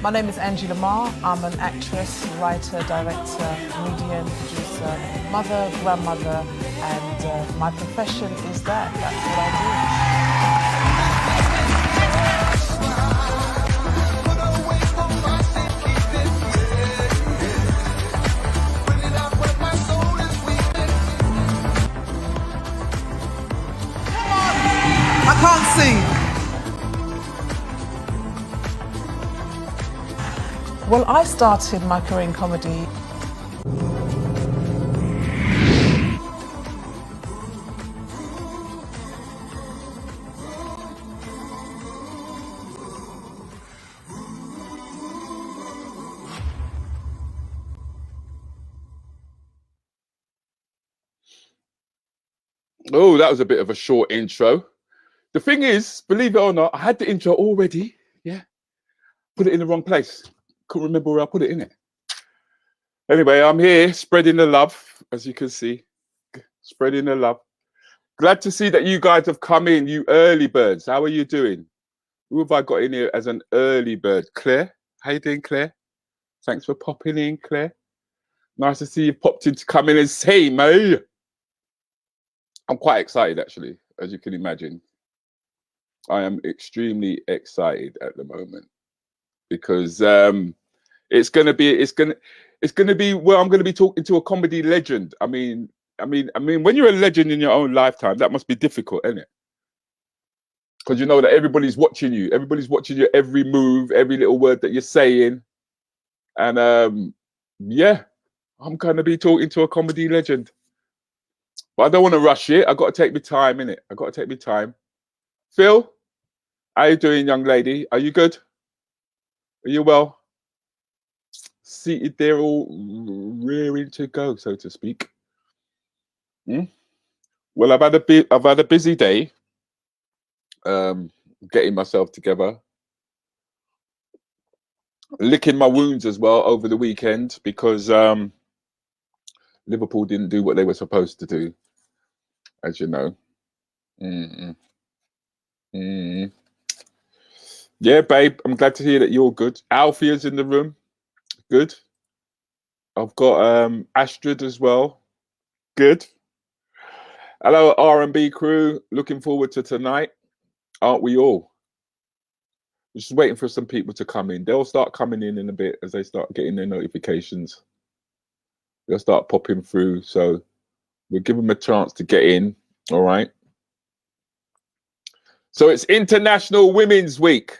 My name is Angie. I'm an actress, writer, director, comedian, producer, mother, grandmother, and my profession is that. That's what I I can't sing. Well, I started my career in comedy. Oh, that was a bit of a short intro. The thing is, believe it or not, I had the intro already. Yeah. Put it in the wrong place. Couldn't remember where I put it in it. Anyway, I'm here spreading the love, as you can see. Spreading the love. Glad to see that you guys have come in, you early birds. How are you doing? Who have I got in here as an early bird? Claire? How you doing, Claire? Thanks for popping in, Claire. Nice to see you popped in to come in and say, mate. I'm quite excited, actually, as you can imagine. I am extremely excited at the moment because it's gonna be well, I'm gonna be talking to a comedy legend. I mean, when you're a legend in your own lifetime, that must be difficult, isn't it? Because you know that everybody's watching you. Everybody's watching your every move, every little word that you're saying. And yeah, I'm gonna be talking to a comedy legend. But I don't want to rush it. I got to take my time, innit? I got to take my time. Phil, how you doing, young lady? Are you good? Are you well? Seated there, all rearing to go, so to speak. Well, I've had a busy day, getting myself together, licking my wounds as well over the weekend because Liverpool didn't do what they were supposed to do, as you know. Yeah, babe, I'm glad to hear that you're good. Alfia's in the room. Good. I've got Astrid as well. Good. Hello, R&B crew. Looking forward to tonight. Aren't we all? Just waiting for some people to come in. They'll start coming in a bit as they start getting their notifications. They'll start popping through. So we'll give them a chance to get in. All right. So it's International Women's Week.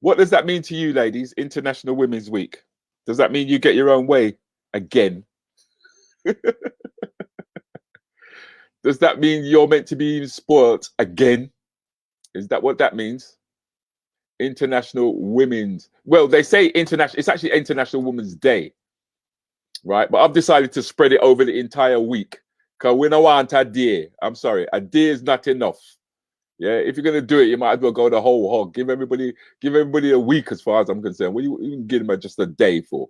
What does that mean to you, ladies? International Women's Week. Does that mean you get your own way again? Does that mean you're meant to be spoiled again? Is that what that means? International Women's. Well, they say international. It's actually International Women's Day, right? But I've decided to spread it over the entire week because we don't want a day. I'm sorry, a day is not enough. Yeah, if you're gonna do it, you might as well go the whole hog. Give everybody a week, as far as I'm concerned. What you can give them just a day for?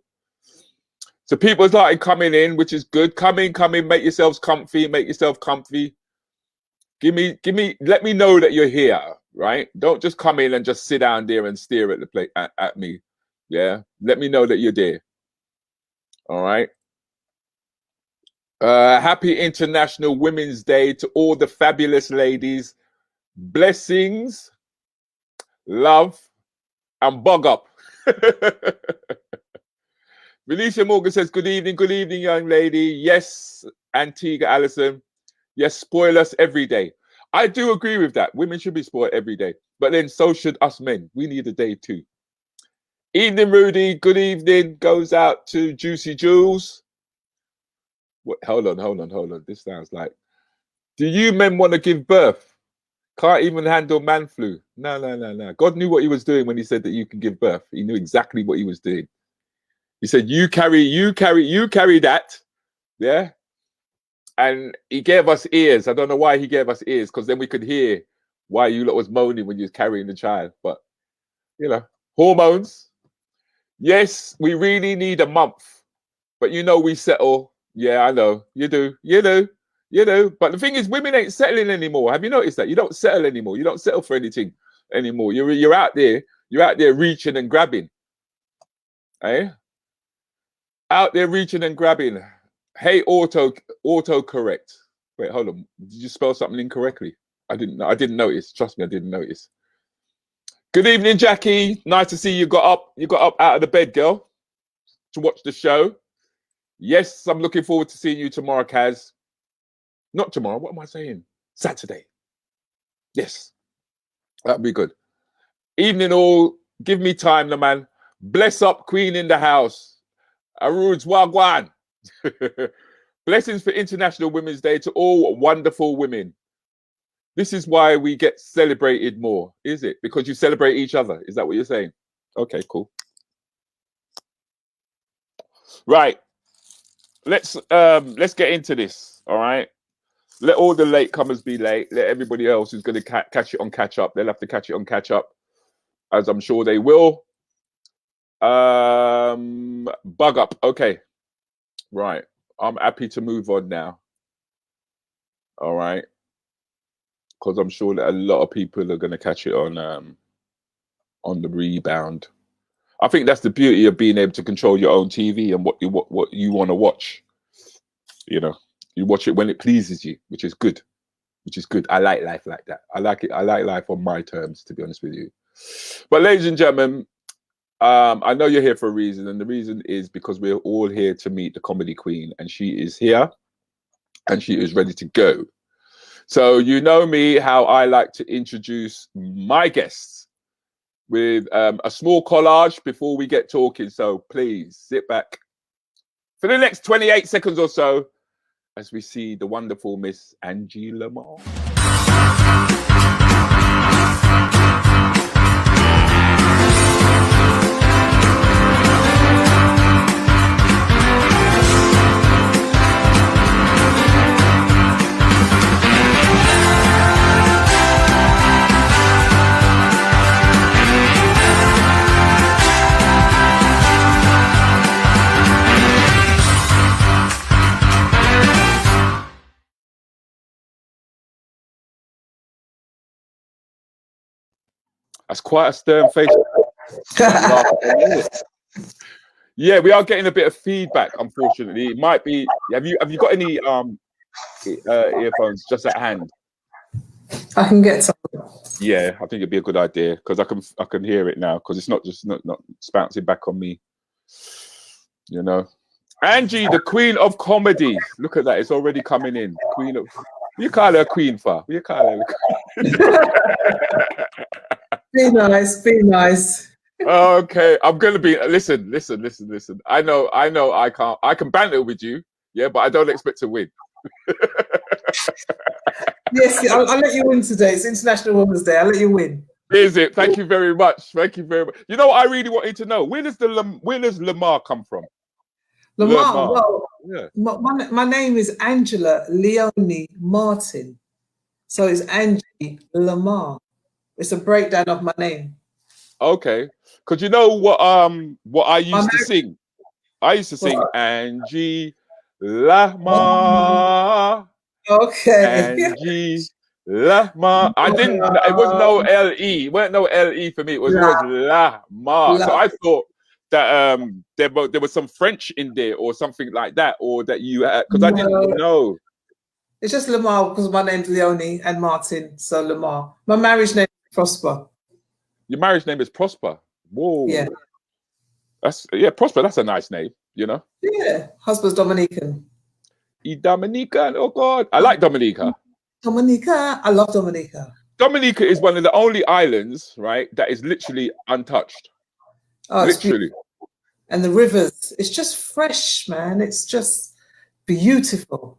So people started coming in, which is good. Come in, make yourselves comfy, make yourself comfy. Let me know that you're here, right? Don't just come in and just sit down there and stare at the plate at me. Yeah, let me know that you're there. All right. Happy International Women's Day to all the fabulous ladies. Blessings, love, and bug up. Felicia Morgan says, good evening, young lady. Yes, Antigua Allison. Yes, spoil us every day. I do agree with that. Women should be spoiled every day. But then so should us men. We need a day too. Evening, Rudy. Good evening. Goes out to Juicy Jules. What? Hold on. This sounds like, do you men want to give birth? Can't even handle man flu. No. God knew what he was doing when he said that you can give birth. He knew exactly what he was doing. He said, you carry that. Yeah. And he gave us ears. I don't know why he gave us ears, because then we could hear why you lot was moaning when you was carrying the child. But, you know, hormones. Yes, we really need a month. But you know we settle. Yeah, I know. You do. But the thing is, women ain't settling anymore. Have you noticed that? You don't settle anymore. You don't settle for anything anymore. You're out there You're out there reaching and grabbing. Eh? Out there reaching and grabbing. Hey, autocorrect. Wait, hold on. Did you spell something incorrectly? I didn't notice. Trust me, I didn't notice. Good evening, Jackie. Nice to see you got up. You got up out of the bed, girl, to watch the show. Yes, I'm looking forward to seeing you tomorrow, Kaz. Not tomorrow. What am I saying? Saturday. Yes, that'd be good. Evening all. Give me time, the man. Bless up, Queen in the house. Arud's Wagwan. Blessings for International Women's Day to all wonderful women. This is why we get celebrated more, is it? Because you celebrate each other. Is that what you're saying? Okay, cool. Right. Let's get into this. All right. Let all the latecomers be late. Let everybody else who's going to catch it on catch up. They'll have to catch it on catch up, as I'm sure they will. Bug up. Okay. Right. I'm happy to move on now. All right. Because I'm sure that a lot of people are going to catch it on the rebound. I think that's the beauty of being able to control your own TV and what you want to watch. You know, you watch it when it pleases you, which is good. Which is good. I like life like that. I like it. I like life on my terms, to be honest with you. But ladies and gentlemen, I know you're here for a reason, and the reason is because we're all here to meet the comedy queen, and she is here, and she is ready to go. So you know me, how I like to introduce my guests with a small collage before we get talking. So please sit back for the next 28 seconds or so as we see the wonderful Miss Angie Lamar. That's quite a stern face. Yeah, we are getting a bit of feedback, unfortunately. It might be. Have you got any earphones just at hand? I can get some. Yeah, I think it'd be a good idea because I can hear it now because it's not just not bouncing back on me. You know, Angie, the queen of comedy. Look at that; it's already coming in. Queen of. You call her a queen for? You call her a queen. Be nice, be nice. Okay, I'm gonna be. Listen. I know. I can banter with you, yeah, but I don't expect to win. Yes, I'll let you win today. It's International Women's Day. I'll let you win. Is it? Thank you very much. Thank you very much. You know what I really wanted to know? Where does Lamar come from? Lamar. Well, yeah. my name is Angela Leonie Martin, so it's Angie Lamar. It's a breakdown of my name. Okay, because you know what I used to sing. I used to sing Angie Lamar. Okay. Angie Lamar. I didn't. It was no L-E. It weren't no L-E for me. It was always Lamar. So I thought that there was some French in there or something like that, or that you had, because I didn't know. It's just Lamar because my name's Leonie and Martin, so Lamar. My marriage name is Prosper. Your marriage name is Prosper. Whoa. Yeah. Prosper. That's a nice name, you know. Yeah. Husband's Dominican. Dominican. Oh God, I like Dominica. Dominica. I love Dominica. Dominica is one of the only islands, right, that is literally untouched. Oh, literally. And the rivers. It's just fresh, man. It's just beautiful.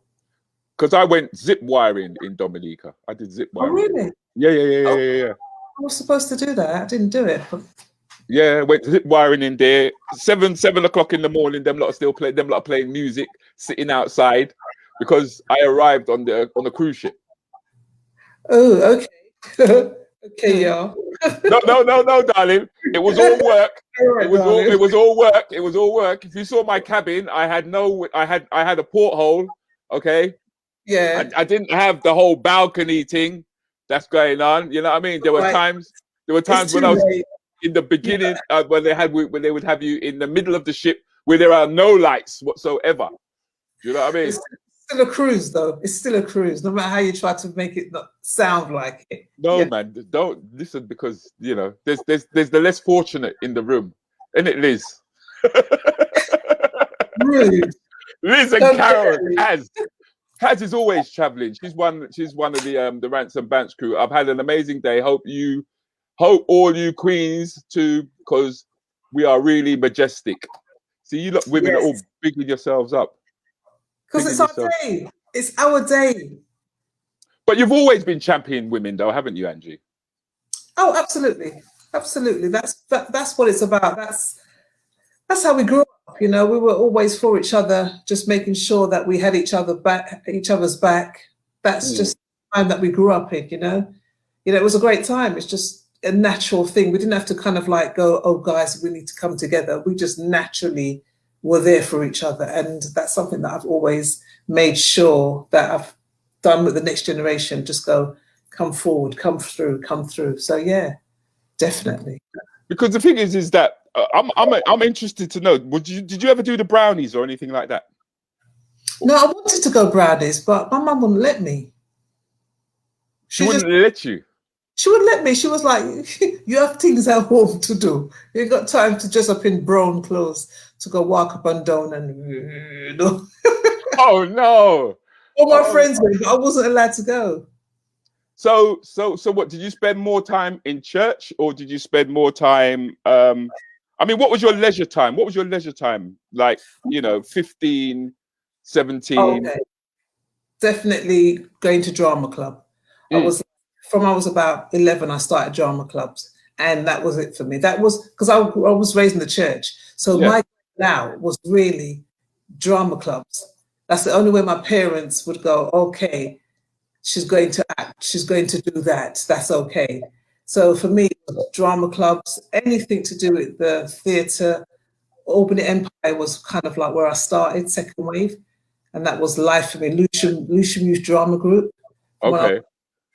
Because I went zip wiring in Dominica. I did zip wiring. Oh, really? Yeah. I was supposed to do that. I didn't do it. But... Yeah, went zip wiring in there. 7 o'clock in the morning. Them lot are still playing. Them lot are playing music, sitting outside, because I arrived on the cruise ship. Oh, okay. Okay, y'all. No, darling. It was all work. Right, it was all work. It was all work. If you saw my cabin, I had a porthole. Okay. Yeah. I didn't have the whole balcony thing that's going on. You know what I mean? There were times when I was. in the beginning when they would have you in the middle of the ship where there are no lights whatsoever. Do you know what I mean? It's still a cruise, though. It's still a cruise, no matter how you try to make it not sound like it. No, man, don't listen, because you know there's the less fortunate in the room, isn't it, Liz? Rude. Liz and Carol, Kaz is always traveling. She's one of the Rants and Bants crew. I've had an amazing day. Hope all you queens too, because we are really majestic. See, you lot women are all bigging yourselves up. Because it's our day. It's our day. But you've always been championing women, though, haven't you, Angie? Oh, absolutely, absolutely. That's what it's about. That's how we grew up. You know, we were always for each other, just making sure that we had each other's back. That's just the time that we grew up in. You know, it was a great time. It's just a natural thing. We didn't have to kind of like go, oh, guys, we need to come together. We just naturally were there for each other, and that's something that I've always made sure that I've done with the next generation. Just go, come forward, come through. So yeah, definitely. Because the thing is that I'm interested to know. Did you ever do the brownies or anything like that? No, I wanted to go brownies, but my mum wouldn't let me. She wouldn't let you. She wouldn't let me. She was like, "You have things at home to do. You ain't got time to dress up in brown clothes to go walk up and down and you know." Oh no! All my friends went, but I wasn't allowed to go. So what, did you spend more time in church, or did you spend more time I mean, what was your leisure time? What was your leisure time like, 15, 17? Okay. Definitely going to drama club. I was about 11, I started drama clubs, and that was it for me. That was because I was raised in the church. So my now was really drama clubs. That's the only way my parents would go, okay, she's going to act, she's going to do that, that's okay. So for me, drama clubs, anything to do with the theatre, Albany Empire was kind of like where I started, second wave, and that was life for me. Lewisham Youth Drama Group. Okay.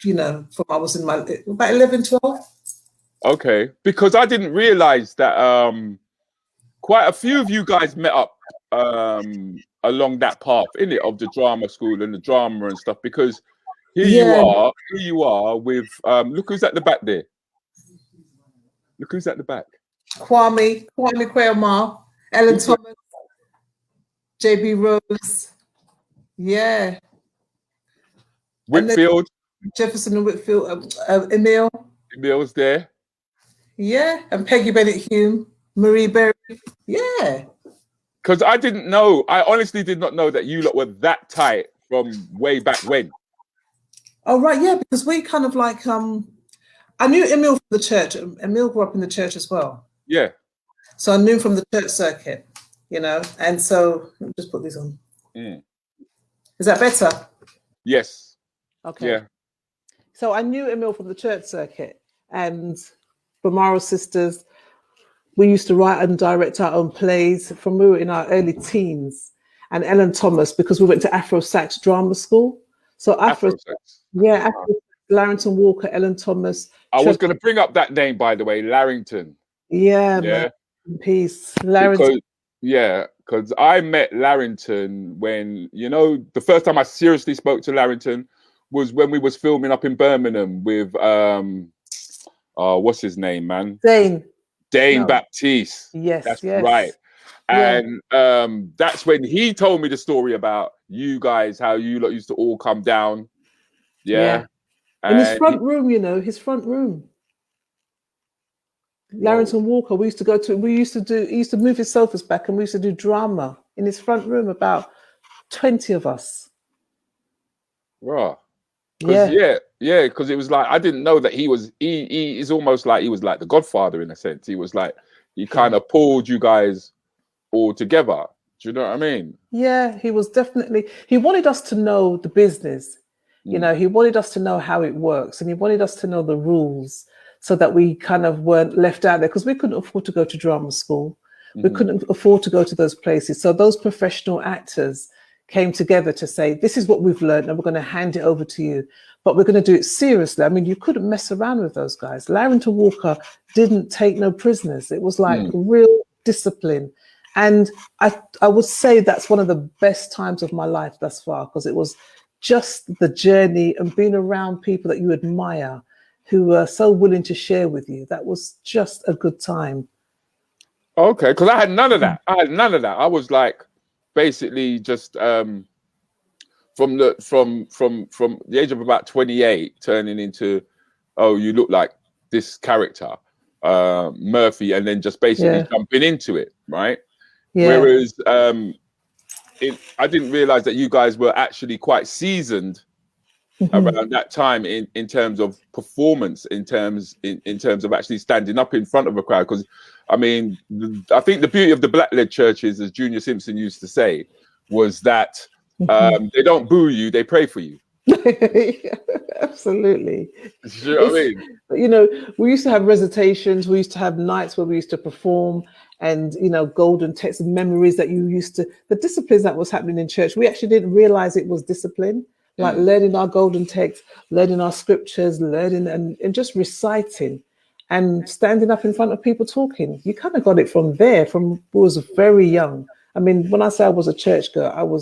From I was in my about 11, 12. Okay, because I didn't realise that quite a few of you guys met up along that path, innit, of the drama school and the drama and stuff, because here you are with look who's at the back there. Look who's at the back. Kwame Kweyama, Ellen Thomas, JB Rose, Whitfield, Jefferson and Whitfield, Emil's there, and Peggy Bennett Hume, Marie Berry, because I didn't know, I honestly did not know that you lot were that tight from way back when. Oh right, because we kind of like I knew Emil from the church. Emil grew up in the church as well. Yeah. So I knew him from the church circuit, and so let me just put these on. Is that better? Yes. Okay. Yeah. So I knew Emil from the church circuit, and Bamaro Sisters, we used to write and direct our own plays from we were in our early teens. And Ellen Thomas, because we went to Afro Sax drama school. So Afro Larrington Walker, Ellen Thomas. I was going to bring up that name, by the way, Larrington. Man. Peace. Larrington. Because I met Larrington when, the first time I seriously spoke to Larrington was when we was filming up in Birmingham with, what's his name, man? Dane Baptiste. Yes, that's right. And that's when he told me the story about you guys, how you lot used to all come down. Yeah. In his front room, his front room. Larrington Walker, he used to move his sofas back, and we used to do drama in his front room, about 20 of us. Right. Because it was like, I didn't know that he is almost like he was like the Godfather in a sense. He was like, he kind of pulled you guys all together. Do you know what I mean? Yeah, he was definitely, he wanted us to know the business. He wanted us to know how it works, and he wanted us to know the rules so that we kind of weren't left out there, because we couldn't afford to go to drama school. We couldn't afford to go to those places. So those professional actors came together to say, this is what we've learned and we're going to hand it over to you. But we're going to do it seriously. I mean, you couldn't mess around with those guys. Larrington Walker didn't take no prisoners. It was like real discipline. And I would say that's one of the best times of my life thus far, because it was just the journey and being around people that you admire who were so willing to share with you. That was just a good time. Okay, because I had none of that. I was like basically just from the age of about 28 turning into, oh, you look like this character, Murphy, and then just basically jumping into it, right? Yeah. Whereas I didn't realize that you guys were actually quite seasoned around that time in terms of performance, in terms of actually standing up in front of a crowd. Because I mean, I think the beauty of the black-led churches, as Junior Simpson used to say, was that they don't boo you, they pray for you. Absolutely. You know what I mean? You know, we used to have recitations, we used to have nights where we used to perform, and, you know, golden texts and memories that you used to, the disciplines that was happening in church, we actually didn't realize it was discipline, like learning our golden texts, learning our scriptures, learning and just reciting and standing up in front of people talking. You kind of got it from there, from was very young. I mean, when I say I was a church girl,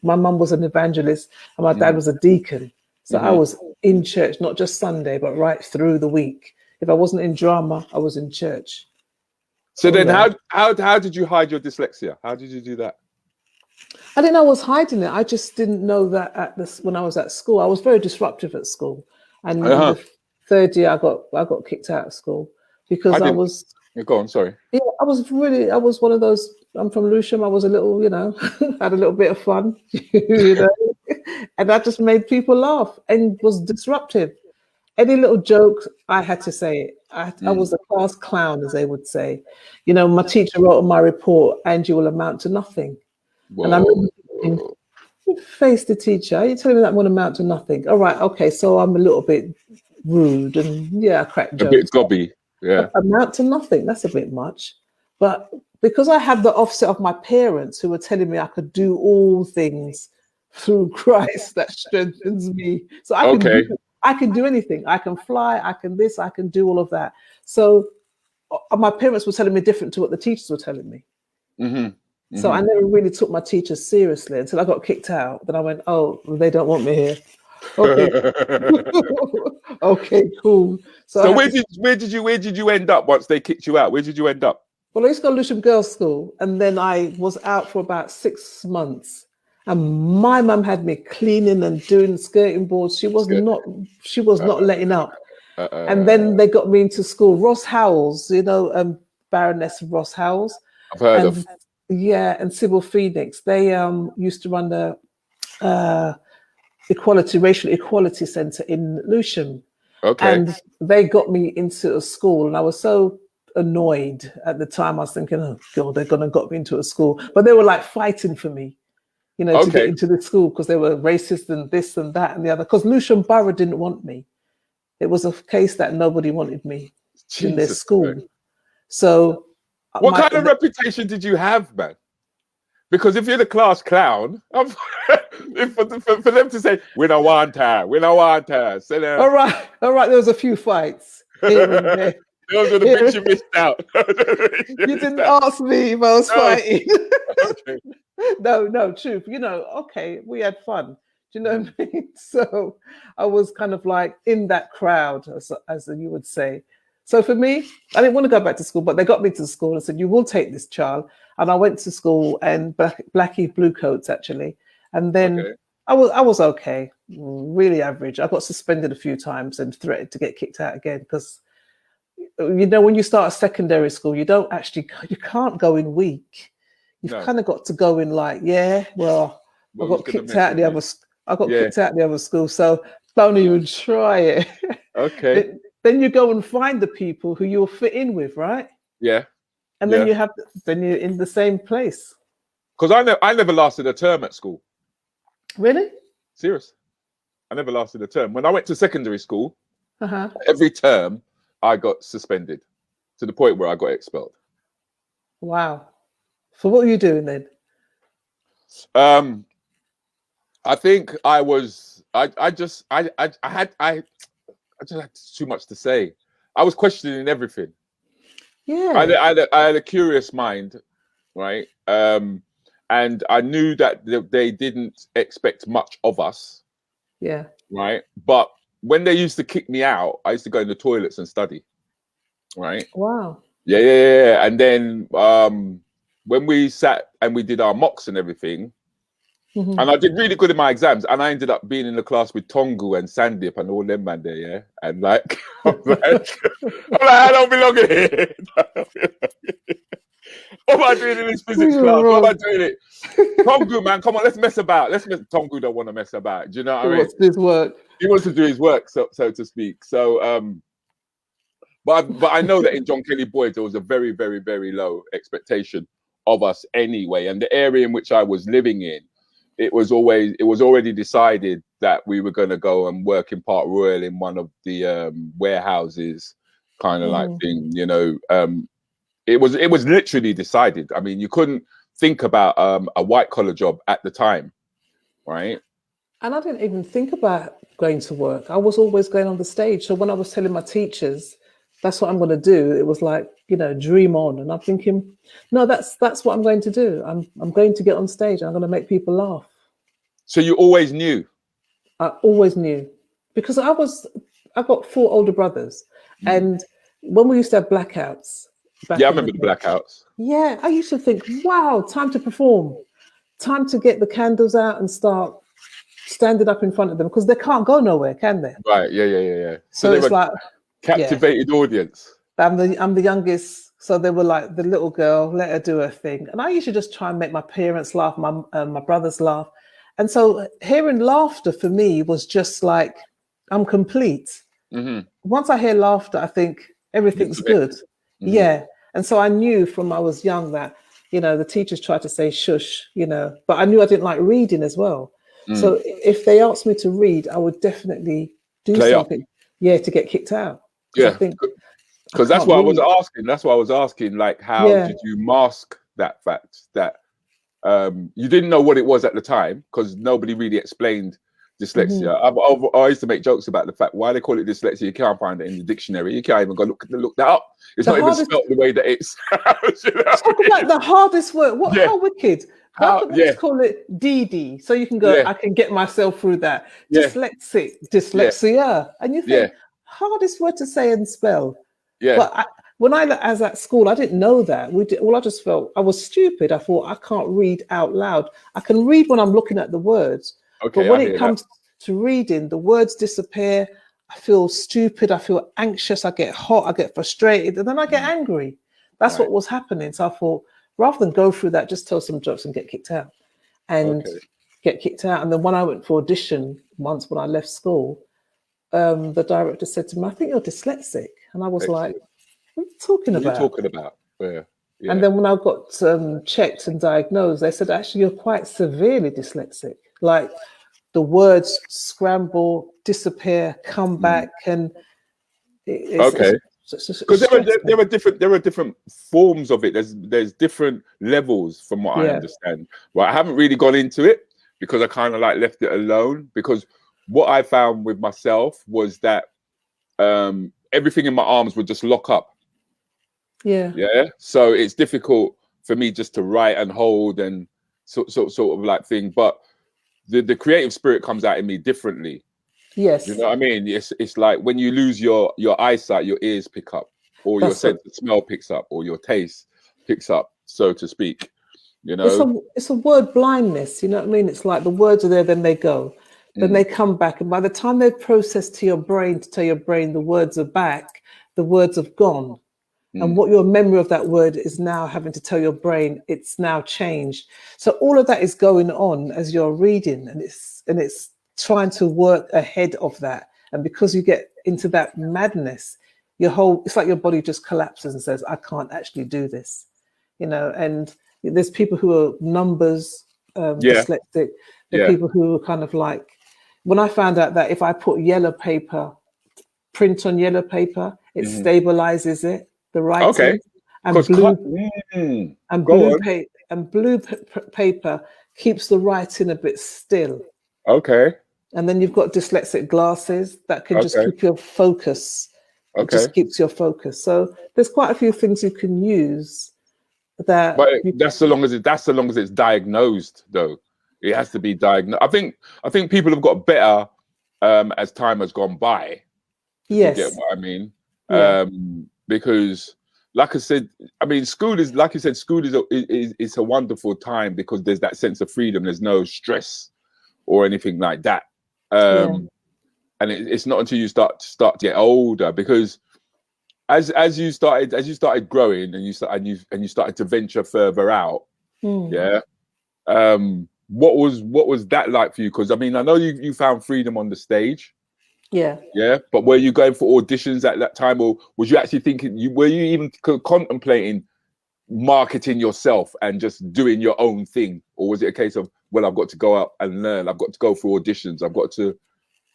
my mum was an evangelist and my dad was a deacon. So I was in church, not just Sunday, but right through the week. If I wasn't in drama, I was in church. So then how did you hide your dyslexia? How did you do that? I didn't know I was hiding it. I just didn't know that when I was at school. I was very disruptive at school. And in the third year, I got kicked out of school because I was... Go on, sorry. Yeah, I was one of those... I'm from Lewisham. I was a little, you know, had a little bit of fun, you know, and that just made people laugh and was disruptive. Any little joke, I had to say it. I was a class clown, as they would say. You know, my teacher wrote on my report, Angie will amount to nothing. Whoa. And I remember thinking, face the teacher, are you telling me that I'm going to amount to nothing? All right, okay, so I'm a little bit rude and I crack jokes. A bit gobby, yeah. Amount to nothing, that's a bit much. But because I had the offset of my parents who were telling me I could do all things through Christ that strengthens me. So I can do anything. I can fly, I can this, I can do all of that. So my parents were telling me different to what the teachers were telling me. So I never really took my teachers seriously until I got kicked out. Then I went, oh, they don't want me here. Okay. Okay, cool. So where did you end up once they kicked you out? Where did you end up? Well, I used to go to Lewisham Girls' School, and then I was out for about 6 months. And my mum had me cleaning and doing skirting boards. She was not letting up. And then they got me into school. Ross Howells, you know, Baroness Ross Howells. I've heard of. Yeah, and Sybil Phoenix. They used to run the racial equality centre in Lewisham. Okay. And they got me into a school, and I was so annoyed at the time. I was thinking, oh God, they're gonna got me into a school. But they were like fighting for me, you know, to get into the school because they were racist and this and that and the other. Because Lewisham Borough didn't want me. It was a case that nobody wanted me in their school. Christ. So what kind of reputation did you have, man? Because if you're the class clown, for them to say, we don't want her. So, all right. There was a few fights here and there. Those are the bits you missed out. You didn't ask me if I was fighting. Okay. No, truth. You know, okay, we had fun. Do you know what I mean? So I was kind of like in that crowd, as you would say. So for me, I didn't want to go back to school, but they got me to school and said, you will take this child. And I went to school and Blackie Bluecoats, actually. And then I was okay, really average. I got suspended a few times and threatened to get kicked out again because, you know, when you start a secondary school, you can't go in weak. You've kind of got to go in like, I got kicked out the other school, so don't even try it. Okay. Then you go and find the people who you'll fit in with, right? Yeah. And then you're in the same place. Because I never lasted a term at school. Really? Serious. I never lasted a term. When I went to secondary school, every term I got suspended to the point where I got expelled. Wow. So what were you doing then? I think I was. I just had too much to say. I was questioning everything. Yeah. I had a curious mind, right? And I knew that they didn't expect much of us, Yeah. right? But when they used to kick me out, I used to go in the toilets and study, right? Wow. Yeah. And then when we sat and we did our mocks and everything, Mhm. and I did really good in my exams, and I ended up being in the class with Tongu and Sandip and all them man there, yeah. And like, I'm like, I don't belong here. What am I doing in this physics You class? were What am I wrong. doing it? Tongu, man, come on, let's mess about. Tongu don't want to mess about. Do you know what I mean? What's this work? He wants to do his work, so to speak. So, but I know that in John Kelly Boyd there was a very, very, very low expectation of us anyway, and the area in which I was living in, it was already decided that we were going to go and work in Park Royal in one of the warehouses, kind of like thing, you know. It was literally decided. I mean, you couldn't think about a white collar job at the time, right? And I didn't even think about going to work. I was always going on the stage. So when I was telling my teachers, that's what I'm going to do, it was like, you know, dream on. And I'm thinking, no, that's what I'm going to do. I'm going to get on stage. I'm going to make people laugh. So you always knew? I always knew, because I got 4 older brothers, and when we used to have blackouts. Yeah, I remember the blackouts. Yeah, I used to think, wow, time to perform, time to get the candles out and start standing up in front of them, because they can't go nowhere, can they? Right. Yeah. So it's like captivated audience. I'm the youngest, so they were like, the little girl, let her do her thing, and I used to just try and make my parents laugh, my brothers laugh, and so hearing laughter for me was just like, I'm complete. Once I hear laughter, I think everything's good. Yeah, and so I knew from I was young that, you know, the teachers tried to say shush, you know, but I knew I didn't like reading as well. So if they asked me to read, I would definitely do Play something. Yeah, to get kicked out. Yeah, I think because that's what I was asking. That's what I was asking. Like, how did you mask that fact that you didn't know what it was at the time, because nobody really explained dyslexia. I used to make jokes about the fact why they call it dyslexia. You can't find it in the dictionary. You can't even go look that up. It's not even spelled the way that it's. You know? Talk about the hardest word. How wicked. Why couldn't they just call it DD? So you can go, I can get myself through that. Dyslexia. And you think, hardest word to say and spell. But when I was at school, I didn't know that. I just felt I was stupid. I thought, I can't read out loud. I can read when I'm looking at the words. Okay, but when it comes to reading, the words disappear. I feel stupid. I feel anxious. I get hot. I get frustrated. And then I get angry. That's what was happening. So I thought, rather than go through that, just tell some jokes and get kicked out. And get kicked out. And then when I went for audition once when I left school, the director said to me, I think you're dyslexic. And I was like, what are you talking about? What are you talking about? Yeah. And then when I got checked and diagnosed, they said, actually, you're quite severely dyslexic. Like, the words scramble, disappear, come back, and because there are different forms of it. There's different levels from what I understand. Right, I haven't really gone into it because I kind of like left it alone, because what I found with myself was that everything in my arms would just lock up. Yeah. So it's difficult for me just to write and hold and sort of like thing. But the creative spirit comes out in me differently. Yes. You know what I mean? It's like when you lose your eyesight, your ears pick up, or your sense of smell picks up, or your taste picks up, so to speak. You know? It's a word blindness, you know what I mean? It's like the words are there, then they go. Then they come back. And by the time they've processed to your brain to tell your brain the words are back, the words have gone. And what your memory of that word is now having to tell your brain, it's now changed. So all of that is going on as you're reading, and it's trying to work ahead of that. And because you get into that madness, it's like your body just collapses and says, I can't actually do this, you know. And there's people who are numbers dyslexic. There are people who are kind of like, when I found out that if I put print on yellow paper, it stabilizes it, the writing. And blue paper keeps the writing a bit still. Okay. And then you've got dyslexic glasses that can just Okay. keep your focus. It Okay. just keeps your focus. So there's quite a few things you can use that. But that's so long as it's diagnosed, though. It has to be diagnosed. I think people have got better as time has gone by. Yes. You get what I mean? Yeah. Because, like I said, I mean, school is, like you said, school is a wonderful time because there's that sense of freedom. There's no stress or anything like that. And it's not until you start to get older, because as you started growing and you started to venture further out, yeah. What was that like for you? Because I mean, I know you found freedom on the stage. Yeah. But were you going for auditions at that time, or was you actually thinking? Were you even contemplating marketing yourself and just doing your own thing, or was it a case of, well, I've got to go out and learn. I've got to go for auditions. I've got to.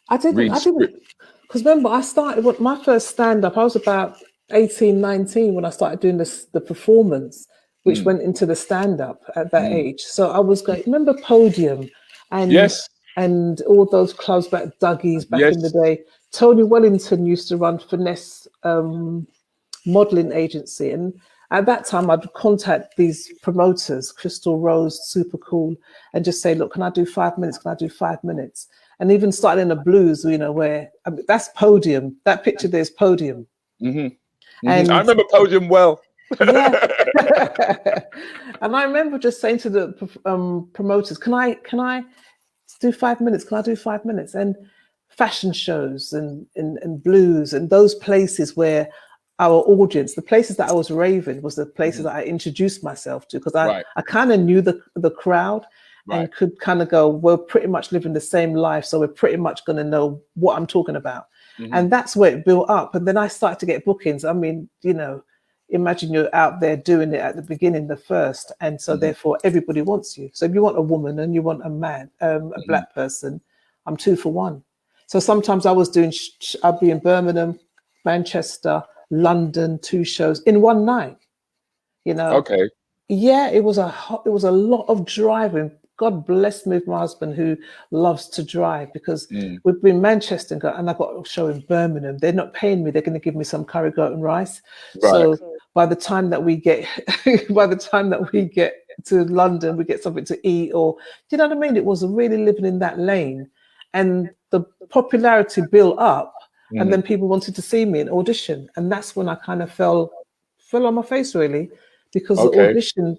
I didn't. Because remember, I started with my first stand-up. I was about 18, 19 when I started doing the performance, which went into the stand-up at that age. So I was going. Remember Podium, and yes. And all those clubs back, Dougie's back in the day. Tony Wellington used to run Finesse modeling agency. And at that time, I'd contact these promoters, Crystal Rose, Super Cool, and just say, look, can I do 5 minutes? Can I do 5 minutes? And even starting in the blues, you know, where I mean, that's Podium. That picture there's Podium. And I remember Podium well. Yeah. And I remember just saying to the promoters, can I do 5 minutes? Can I do 5 minutes? And fashion shows and blues and those places where our audience, the places that I was raving, was the places that I introduced myself to, because I kind of knew the crowd and could kind of go, we're pretty much living the same life, so we're pretty much going to know what I'm talking about. And that's where it built up. And then I started to get bookings. I mean, you know, imagine you're out there doing it at the beginning, the first, and so therefore everybody wants you. So if you want a woman and you want a man, a black person, I'm 2 for 1. So sometimes I was doing, I'd be in Birmingham, Manchester, London, 2 shows in one night. You know. Okay. Yeah, it was a lot of driving. God bless me with my husband who loves to drive, because we've been in Manchester and I've got a show in Birmingham. They're not paying me. They're going to give me some curry goat and rice. So by the time that we get to London, we get something to eat, or, you know what I mean? It was really living in that lane, and the popularity built up, and then people wanted to see me and audition. And that's when I kind of fell on my face, really, because the audition,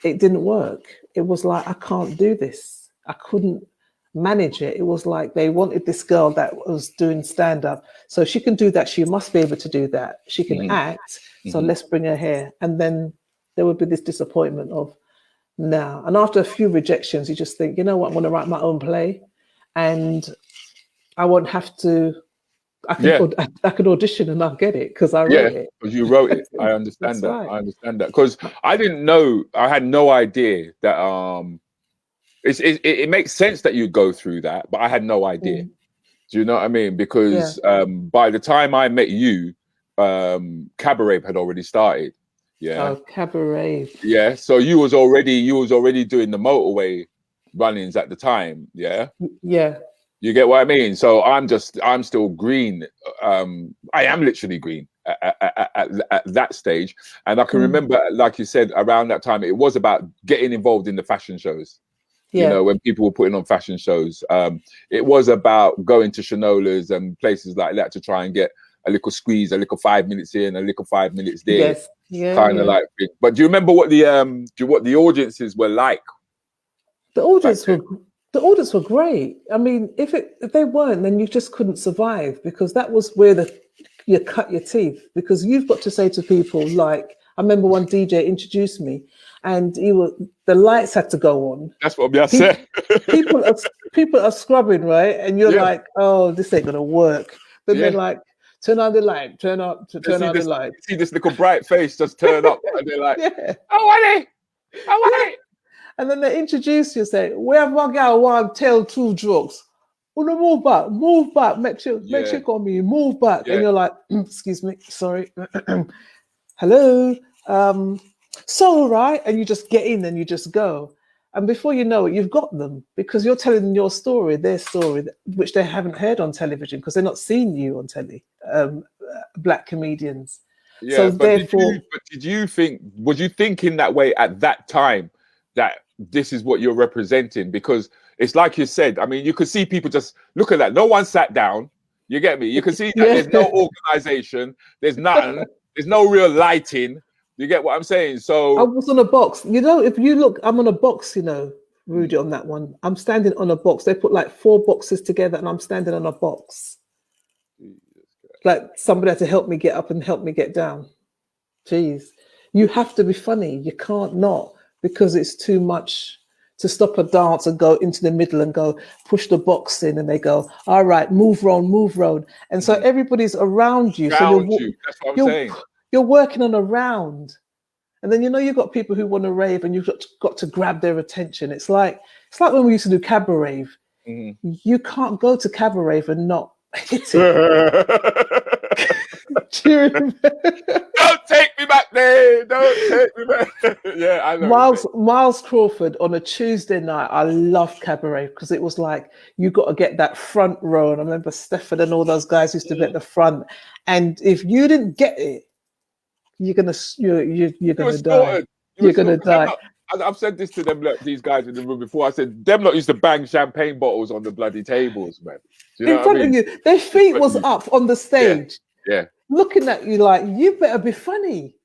it didn't work. It was like, I can't do this. I couldn't manage it. It was like they wanted this girl that was doing stand-up. So she can do that. She must be able to do that. She can act. So let's bring her here. And then there would be this disappointment of now. And after a few rejections, you just think, you know what, I'm going to write my own play. And I won't have to, I could audition and I'll get it because I wrote it. Because you wrote it. I understand that. Right. I understand that. Because I didn't know, I had no idea that it makes sense that you go through that, but I had no idea. Do you know what I mean? Because by the time I met you, Cabaret had already started. Yeah. Oh, Cabaret. Yeah. So you was already doing the motorway runnings at the time. Yeah. Yeah. You get what I mean? So I'm still green. I am literally green at that stage. And I can remember, like you said, around that time, it was about getting involved in the fashion shows. Yeah. You know, when people were putting on fashion shows, it was about going to Shinolas and places like that to try and get a little squeeze, a little 5 minutes in, a little 5 minutes there. Yes. Yeah. Kind of like thing. But do you remember what the audiences were like? The audience were great. I mean, if they weren't, then you just couldn't survive, because that was where you cut your teeth, because you've got to say to people, like, I remember one DJ introduced me and the lights had to go on. That's what I said. people are scrubbing, right? And you're like, oh, this ain't gonna work. Then they're like, turn on the light, turn on the light. See this little bright face just turn up and they're like, I want it. And then they introduce you, say, we have one guy one tell 2 jokes. Oh, no, move back, make sure on me, move back. And you're like, excuse me, sorry. Hello. So right, and you just get in and you just go. And before you know it, you've got them because you're telling them your story, their story, which they haven't heard on television because they're not seeing you on telly, black comedians. Yeah, So but therefore, did you think, was you thinking that way at that time, that this is what you're representing? Because it's like you said, I mean, you could see people just look at that. No one sat down. You get me? You can see that there's no organization. There's nothing. There's no real lighting. You get what I'm saying? I So was on a box. You know, if you look, I'm on a box, you know, Rudi, on that one. I'm standing on a box. They put like 4 boxes together and I'm standing on a box. Like somebody had to help me get up and help me get down. Jeez. You have to be funny. You can't not, because it's too much to stop a dance and go into the middle and go push the box in and they go, all right, move round. And so everybody's around you. That's what I'm saying. You're working on a round. And then, you know, you've got people who want to rave and you've got to grab their attention. It's like when we used to do cabaret. You can't go to cabaret and not hit it. Do you remember? Don't take me back there. Don't take me back. Yeah, I know. Miles Crawford on a Tuesday night. I loved cabaret because it was like you got to get that front row. And I remember Stefan and all those guys used to be at the front. And if you didn't get it, you're gonna die. You're gonna die. I've said this to them, look, these guys in the room before. I said them lot used to bang champagne bottles on the bloody tables, man. Do you know in front of you, their feet was up on the stage. Yeah. Looking at you like, you better be funny.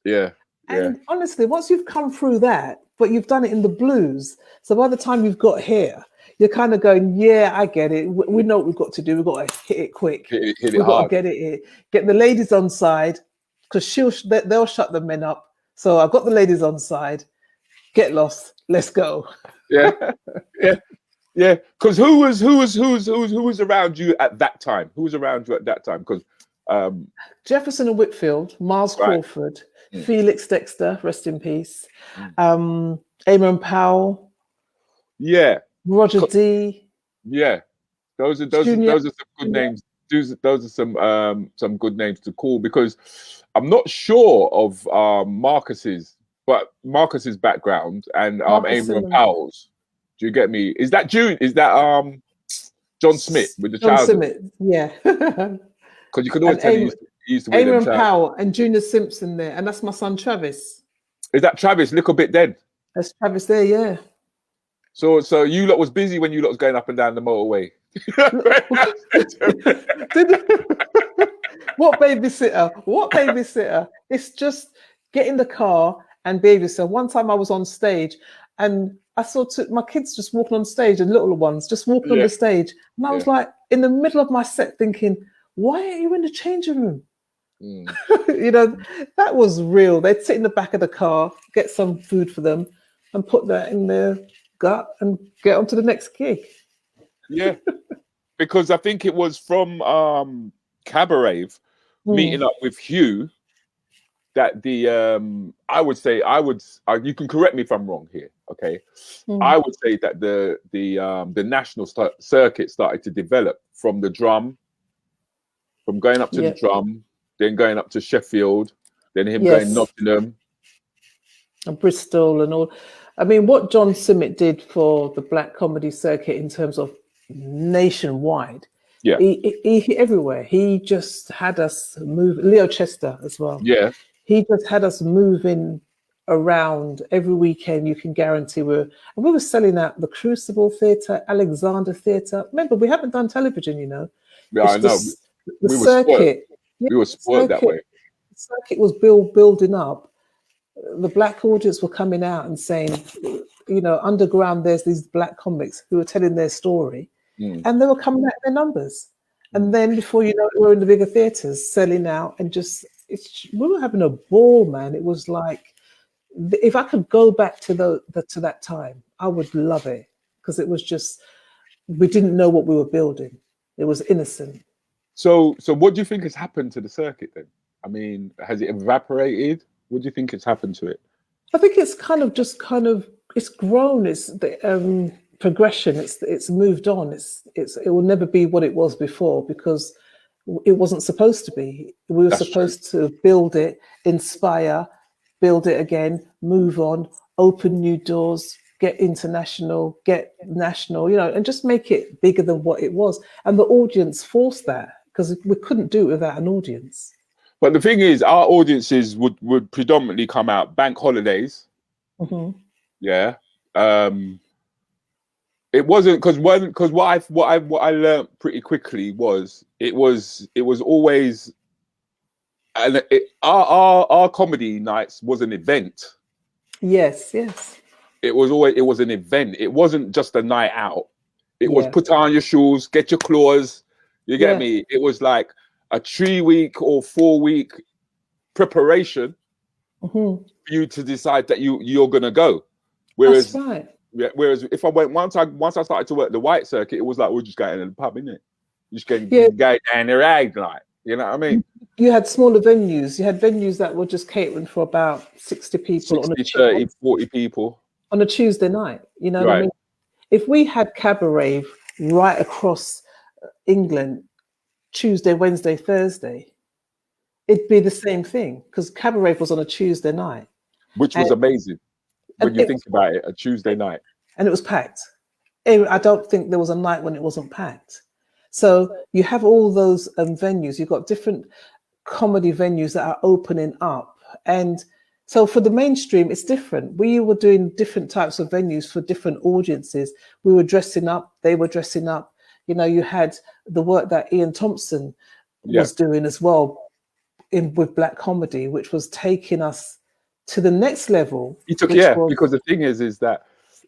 Yeah. And honestly, once you've come through that, but you've done it in the blues, so by the time you've got here, you're kind of going, yeah, I get it. We know what we've got to do. We've got to hit it quick. Hit it We've got hard. to get it here. Get the ladies on side, because they'll shut the men up. So I've got the ladies on side. Get lost. Let's go. Yeah. Because who was around you at that time? Who was around you at that time? Because Jefferson and Whitfield, Miles Crawford, Felix Dexter, rest in peace. Eamon Powell. Yeah. Roger D. Yeah. Those are some good names. Those are some good names to call, because I'm not sure of Marcus's background and Eamon Powell's. Do you get me? Is that June? Is that John Smith with the child? John Smith, yeah. Because you could always tell he used to wear them. Eamon Powell and Junior Simpson there, and that's my son Travis. Is that Travis? Little bit then. That's Travis there, yeah. So you lot was busy when you lot was going up and down the motorway. What babysitter? It's just get in the car and babysit. One time I was on stage and I saw my kids just walking on stage, and little ones just walking on the stage. And I was like in the middle of my set thinking, why aren't you in the changing room? You know, that was real. They'd sit in the back of the car, get some food for them and put that in their gut and get on to the next gig. Yeah. Because I think it was from Cabaret meeting up with Hugh that I would say you can correct me if I'm wrong here, okay? I would say that the national circuit started to develop from the drum, from going up to the drum, then going up to Sheffield, then him going Nottingham and Bristol and all. I mean, what John Simmet did for the black comedy circuit in terms of nationwide, he everywhere. He just had us move. Leo Chester as well. Yeah, he just had us moving around every weekend. You can guarantee we were selling out the Crucible Theatre, Alexander Theatre. Remember, we haven't done television, you know. Yeah, I know. The circuit. We were spoiled that way. The circuit was building up. The black audience were coming out and saying, you know, underground, there's these black comics who are telling their story, and they were coming out their numbers. And then before you know it, we're in the bigger theatres selling out, and we were having a ball, man. It was like, if I could go back to that time, I would love it, because it was just, we didn't know what we were building. It was innocent. So what do you think has happened to the circuit then? I mean, has it evaporated? What do you think has happened to it? I think it's it's grown. It's the progression. It's moved on. It will never be what it was before, because it wasn't supposed to be. We were supposed to build it, inspire, build it again, move on, open new doors, get international, get national, you know, and just make it bigger than what it was. And the audience forced that because we couldn't do it without an audience. But the thing is, our audiences would predominantly come out bank holidays. Mm-hmm. Yeah. It wasn't because what I learned pretty quickly was it was always, and our comedy nights was an event. Yes. It was an event. It wasn't just a night out. It was Yeah. put on your shoes, get your claws. You get Yeah. me? It was like a 3-week or 4-week preparation for you to decide that you're gonna go. Whereas, that's right. yeah, whereas if I went once I started to work the white circuit, it was like we're just going to the pub, innit? Just going down the rag, like, you know what I mean? You had smaller venues. You had venues that were just catering for about 60 people 60, 30, 40 people on a Tuesday night. You know what I Right. mean? If we had cabaret right across England, Tuesday, Wednesday, Thursday, it'd be the same thing because cabaret was on a Tuesday night. which was amazing when and you it think about it, a Tuesday night. And it was packed. I don't think there was a night when it wasn't packed. So you have all those venues. You've got different comedy venues that are opening up. And so for the mainstream, it's different. We were doing different types of venues for different audiences. We were dressing up. They were dressing up. You know, you had the work that Ian Thompson was doing as well with black comedy, which was taking us to the next level. He took, because the thing is that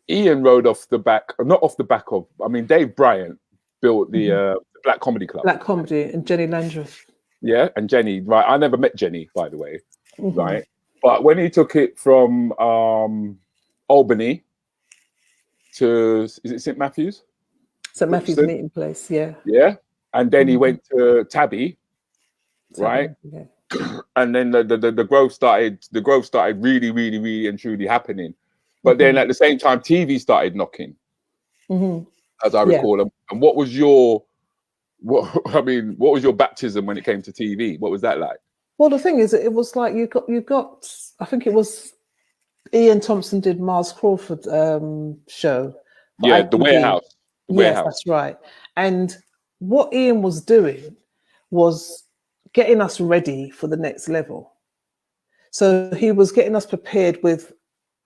Ian rode off the back, not off the back of, I mean, Dave Bryant built the Black Comedy Club. Black Comedy and Jenny Landreth. Yeah, and Jenny, right? I never met Jenny, by the way, right? But when he took it from Albany to, is it St. Matthews? St. Matthews meeting place, yeah. Yeah, and then he went to Tabby, right? Yeah. And then the growth started. The growth started really, really, really and truly happening. But then at the same time, TV started knocking, as I recall. And what was your, what was your baptism when it came to TV? What was that like? Well, the thing is, it was like you got. I think it was Ian Thompson did Miles Crawford show. Yeah, the Warehouse. Yes, that's right. And what Ian was doing was getting us ready for the next level. So he was getting us prepared with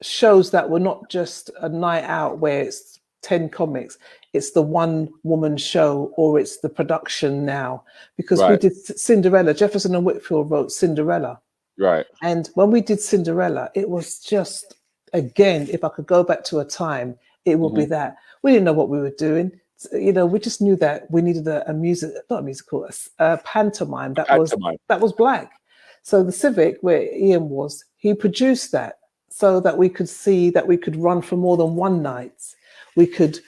shows that were not just a night out where it's 10 comics, it's the one woman show, or it's the production now. Because we did Cinderella, Jefferson and Whitfield wrote Cinderella. Right. And when we did Cinderella, it was just, again, if I could go back to a time, it would be that. We didn't know what we were doing. You know, we just knew that we needed a pantomime that was black. So the Civic, where Ian was, he produced that so that we could see that we could run for more than one night. We could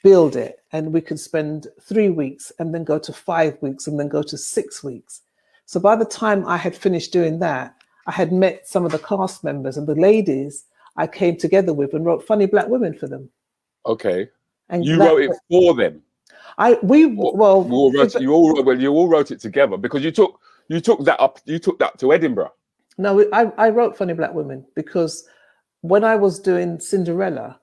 build it and we could spend 3 weeks and then go to 5 weeks and then go to 6 weeks. So by the time I had finished doing that, I had met some of the cast members, and the ladies I came together with and wrote Funny Black Women for them. Okay. And you wrote it for them. You all wrote it together because you took that to Edinburgh. No, I wrote Funny Black Women because when I was doing Cinderella,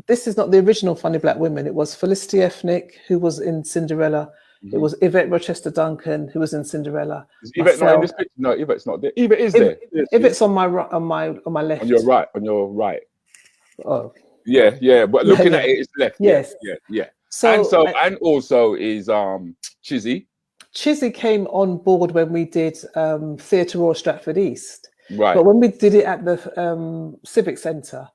this is not the original Funny Black Women. It was Felicity Ethnic, who was in Cinderella. It was Yvette Rochester Duncan, who was in Cinderella. Is Yvette not in this picture? No, Yvette's not there. Yvette is there. Yvette's on my left. On your right. On your right. Oh. Yeah. But looking at it, it's left. Yes. Yeah. So and also is Chizzy. Chizzy came on board when we did Theatre Royal Stratford East. Right. But when we did it at the Civic Centre,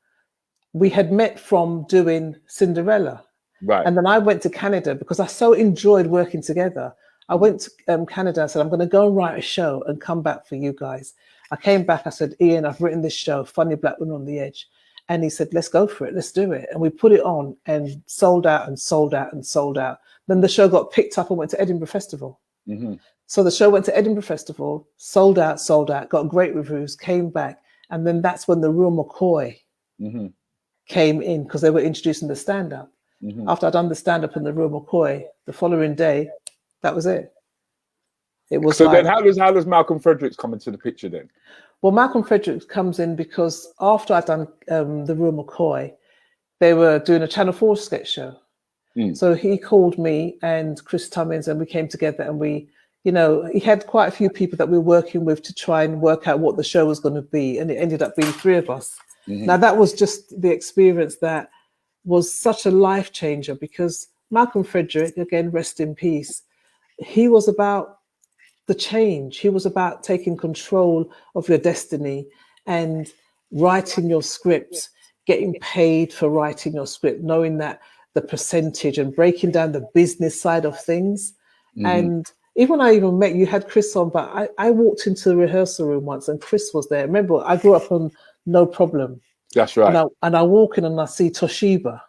we had met from doing Cinderella. Right. And then I went to Canada because I so enjoyed working together. I went to Canada. I said, I'm going to go and write a show and come back for you guys. I came back. I said, Ian, I've written this show, Funny Black Women on the Edge. And he said, let's go for it. Let's do it. And we put it on and sold out and sold out and sold out. Then the show got picked up and went to Edinburgh Festival. So the show went to Edinburgh Festival, sold out, got great reviews, came back. And then that's when the Real McCoy came in because they were introducing the stand-up. After I'd done the stand-up in the Real McCoy, the following day, that was it. It was so then how does Malcolm Fredericks come into the picture then? Well, Malcolm Fredericks comes in because after I'd done the Real McCoy, they were doing a Channel 4 sketch show. Mm. So he called me and Chris Tummins, and we came together, and we, you know, he had quite a few people that we were working with to try and work out what the show was going to be. And it ended up being 3 of us. Mm-hmm. Now, that was just the experience that was such a life changer, because Malcolm Frederick, again, rest in peace, he was about the change. He was about taking control of your destiny and writing your script, getting paid for writing your script, knowing that the percentage and breaking down the business side of things. Mm-hmm. And even when I even met you, had Chris on, but I walked into the rehearsal room once and Chris was there. Remember, I grew up on No Problem. That's right. And I walk in and I see Toshiba.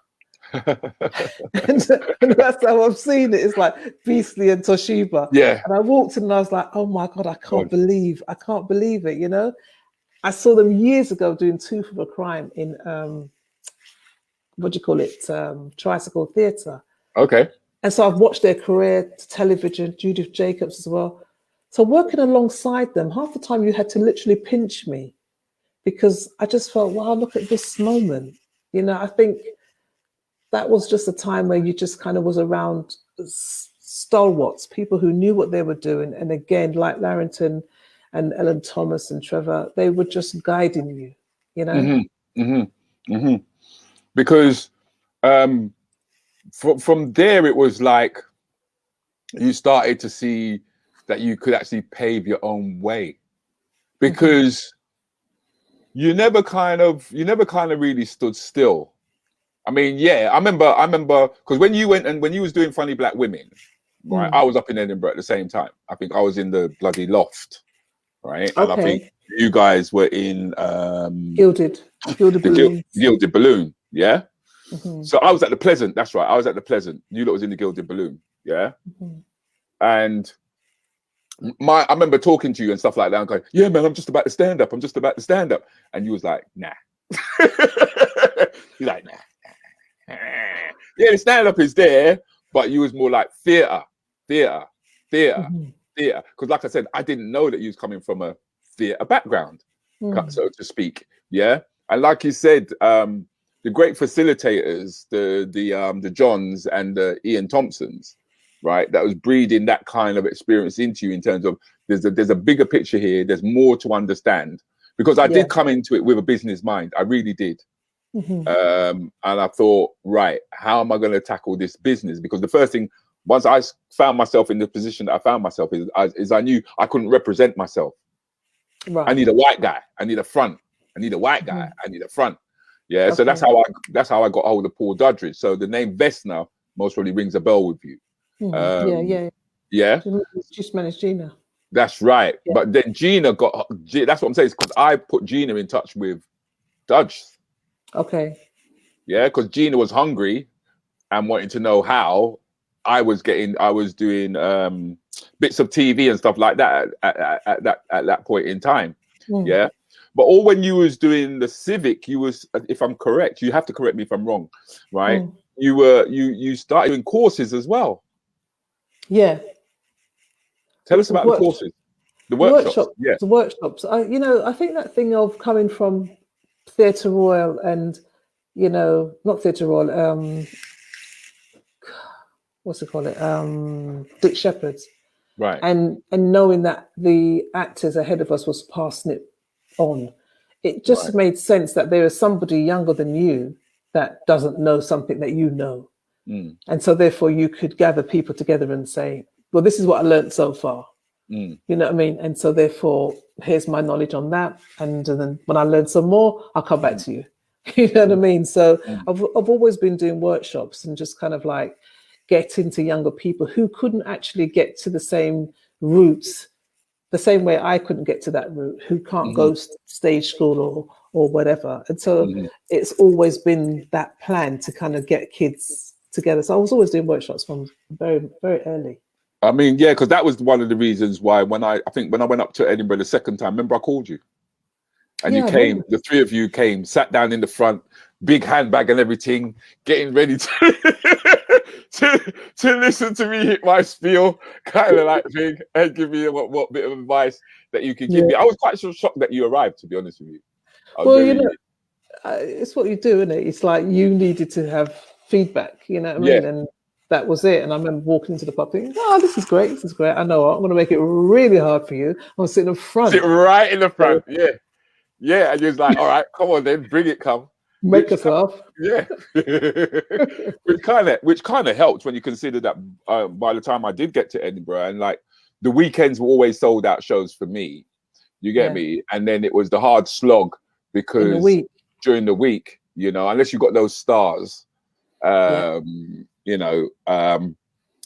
and that's how I've seen it. It's like Beastly and Toshiba. Yeah. And I walked in and I was like, oh my God, I can't believe it, you know? I saw them years ago doing Tooth of a Crime in, Tricycle Theatre. Okay. And so I've watched their career to television, Judith Jacobs as well. So working alongside them, half the time you had to literally pinch me, because I just felt, wow, look at this moment. You know, I think that was just a time where you just kind of was around stalwarts, people who knew what they were doing. And again, like Larrington and Ellen Thomas and Trevor, they were just guiding you, you know? Mm-hmm. Mm-hmm. Mm-hmm. Because from there, it was like you started to see that you could actually pave your own way, because you never kind of really stood still. I mean, yeah, I remember because when you was doing Funny Black Women, right? I was up in Edinburgh at the same time. I think I was in the bloody Loft, right? And I think you guys were in Gilded Balloon. Gilded Balloon, yeah. Mm-hmm. So I was at the Pleasant. That's right. I was at the Pleasant. You lot was in the Gilded Balloon, yeah. Mm-hmm. And I remember talking to you and stuff like that, and going, "Yeah, man, I'm just about to stand up. I'm just about to stand up." And you was like, "Nah." You're like, "Nah." Yeah, the stand up is there, but you was more like theatre. Because, like I said, I didn't know that you was coming from a theatre background, so to speak. Yeah, and like you said, the great facilitators, the Johns and the Ian Thompsons, right? That was breeding that kind of experience into you in terms of there's a bigger picture here. There's more to understand, because I did come into it with a business mind. I really did. And I thought, right, how am I going to tackle this business? Because the first thing, once I found myself in the position that I found myself is I knew I couldn't represent myself. Right. I need a white guy. I need a front. I need a white guy. I need a front. Yeah. Okay. So that's how I got hold of Paul Dudridge. So the name Vesna most probably rings a bell with you. Yeah. Just managed Gina. That's right. Yeah. But then Gina that's what I'm saying, is because I put Gina in touch with Dudge. Okay. Yeah, because Gina was hungry and wanted to know how I was doing bits of TV and stuff like that at that point in time. Yeah. But all when you was doing the Civic, you was, if I'm correct, you have to correct me if I'm wrong, right? You started doing courses as well. Yeah. Tell us about the courses. The workshops. Yeah. The workshops. I think that thing of coming from Theatre Royal and, not Theatre Royal, what's it called? Dick Shepherd's. Right. And knowing that the actors ahead of us was passing it on, it just made sense that there is somebody younger than you that doesn't know something that you know. And so therefore you could gather people together and say, well, this is what I learned so far. You know what I mean? And so therefore, here's my knowledge on that. And then when I learn some more, I'll come back to you. You know what I mean? So I've always been doing workshops and just kind of like getting to younger people who couldn't actually get to the same routes, the same way I couldn't get to that route, who can't go stage school or whatever. And so it's always been that plan to kind of get kids together. So I was always doing workshops from very, very early. I mean, yeah, because that was one of the reasons why when I went up to Edinburgh the second time, remember I called you? And you came, the three of you came, sat down in the front, big handbag and everything, getting ready to listen to me hit my spiel, kind of like thing, and give me what bit of advice that you could give me. I was quite shocked that you arrived, to be honest with you. it's what you do, isn't it? It's like you needed to have feedback, you know what I Yeah. mean? And that was it. And I remember walking into the pub thinking, oh, this is great. This is great. I know what, I'm going to make it really hard for you. I'm sitting in front. Sit right in the front. Yeah. Yeah. And you're like, all right, come on then, bring it, come. Make us laugh. Yeah. which kind of helped when you consider that by the time I did get to Edinburgh, and like the weekends were always sold out shows for me. You get me? And then it was the hard slog because during the week, you know, unless you got those stars, you know,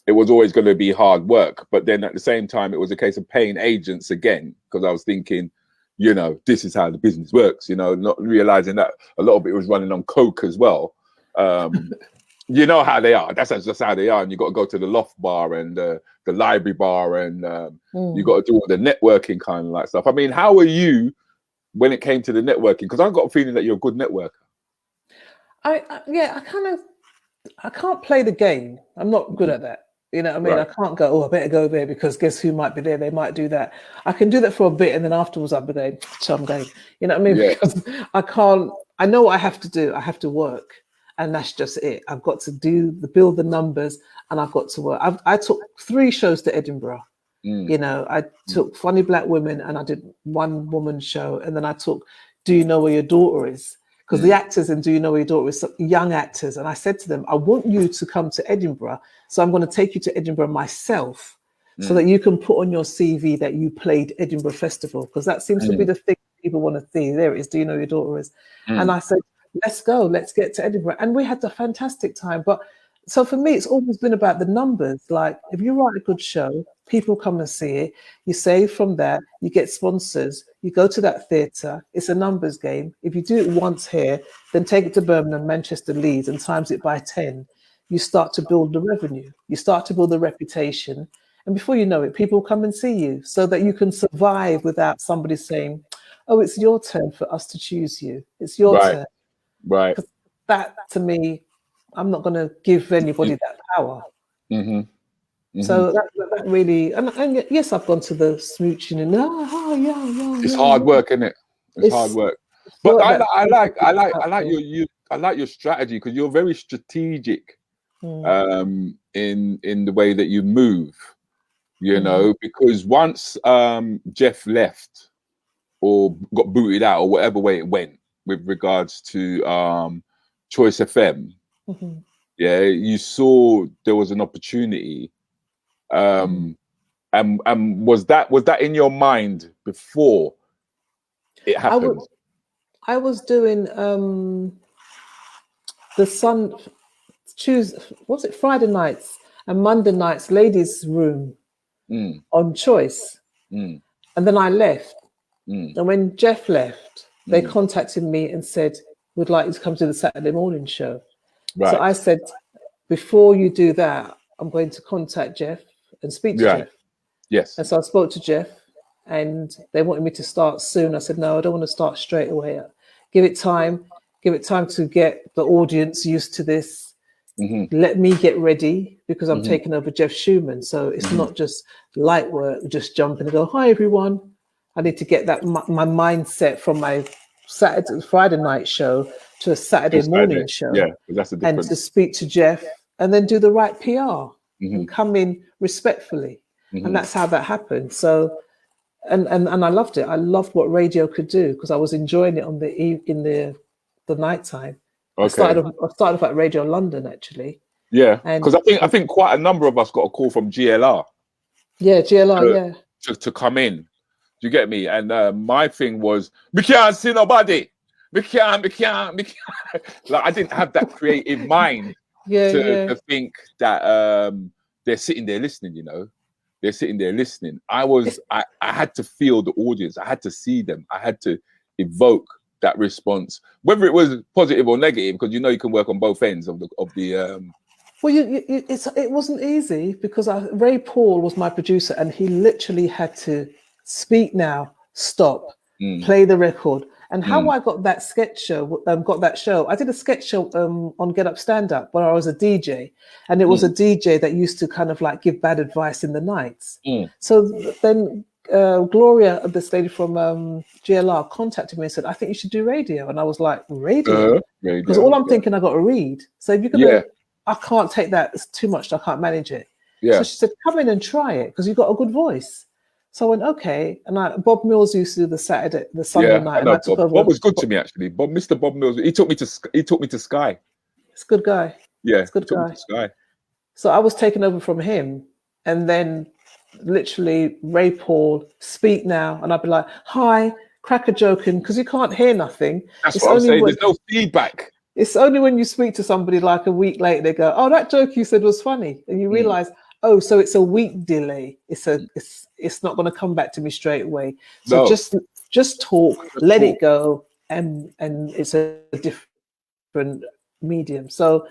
it was always going to be hard work. But then at the same time, it was a case of paying agents again, because I was thinking, you know, this is how the business works, you know, not realizing that a lot of it was running on coke as well. You know how they are. That's just how they are. And you got to go to the loft bar and the library bar, and you got to do all the networking kind of like stuff. I mean, how were you when it came to the networking? Because I've got a feeling that you're a good networker. I can't play the game. I'm not good at that. You know what I mean? Right. I can't go, oh, I better go there because guess who might be there? They might do that. I can do that for a bit, and then afterwards I'll be going, so I'm going. You know what I mean? Yeah. Because I can't, I know what I have to do. I have to work. And that's just it. I've got to build the numbers, and I've got to work. I took 3 shows to Edinburgh. You know, I took Funny Black Women, and I did one woman show. And then I took Do You Know Where Your Daughter Is? Because the actors in Do You Know Where Your Daughter Is, young actors. And I said to them, I want you to come to Edinburgh. So I'm going to take you to Edinburgh myself so that you can put on your CV that you played Edinburgh Festival. Because that seems to be the thing people want to see. There it is. Do you know who your daughter is? And I said, let's go. Let's get to Edinburgh. And we had a fantastic time. But so for me, it's always been about the numbers. Like if you write a good show, people come and see it. You save from that. You get sponsors. You go to that theatre. It's a numbers game. If you do it once here, then take it to Birmingham, Manchester, Leeds, and times it by 10. You start to build the revenue. You start to build the reputation. And before you know it, people come and see you so that you can survive without somebody saying, oh, it's your turn for us to choose you. It's your turn. Right. That, to me, I'm not going to give anybody that power. So that really, and yes, I've gone to the smooching and it's hard work, isn't it? It's hard work. But I like your strategy, because you're very strategic in the way that you move. You know, because once Jeff left or got booted out or whatever way it went with regards to Choice FM, yeah, you saw there was an opportunity. And was that in your mind before it happened? I was doing Friday nights and Monday nights ladies' room on Choice, and then I left. And when Jeff left, they contacted me and said, we'd like you to come to the Saturday morning show. Right. So I said, before you do that, I'm going to contact Jeff and speak to Jeff. Yes. And so I spoke to Jeff, and they wanted me to start soon. I said, no, I don't want to start straight away. Give it time to get the audience used to this. Let me get ready, because I'm taking over Jeff Schumann. So it's not just light work, just jump in and go, hi, everyone. I need to get that my mindset from my Friday night show to a Saturday morning show. Yeah, that's the difference. And to speak to Jeff and then do the right PR and come in respectfully. And that's how that happened. So, and I loved it. I loved what radio could do, because I was enjoying it in the nighttime. Okay. I started off at Radio London, actually. Yeah, because I think quite a number of us got a call from GLR. Yeah, GLR. To come in. Do you get me? And my thing was, we can't see nobody. We can't. Like, I didn't have that creative mind to think that they're sitting there listening. You know, they're sitting there listening. I had to feel the audience. I had to see them. I had to evoke that response, whether it was positive or negative, because you know you can work on both ends of the. Well, it wasn't easy, because Ray Paul was my producer, and he literally had to speak now, stop, play the record. And how I got that sketch show, I did a sketch show on Get Up Stand Up, where I was a DJ, and it was a DJ that used to kind of like give bad advice in the nights. So then Gloria, this lady from GLR, contacted me and said, I think you should do radio. And I was like, radio? Because all I'm thinking, I got to read. So if you're going to, I can't take that. It's too much. I can't manage it. Yeah. So she said, come in and try it because you've got a good voice. So I went, okay. And Bob Mills used to do the Sunday night. I know and I took over. Bob was good to me, actually. Mr. Bob Mills, he took me to Sky. He's a good guy. Yeah, it's a good guy. Sky. So I was taken over from him. And then literally Ray Paul, speak now. And I'd be like, hi, crack a joking, because you can't hear nothing. That's what I'm saying. There's no feedback. It's only when you speak to somebody like a week later, they go, oh, that joke you said was funny. And you realize, oh, so it's a week delay. It's not going to come back to me straight away. So just talk, let it go, and it's a different medium. So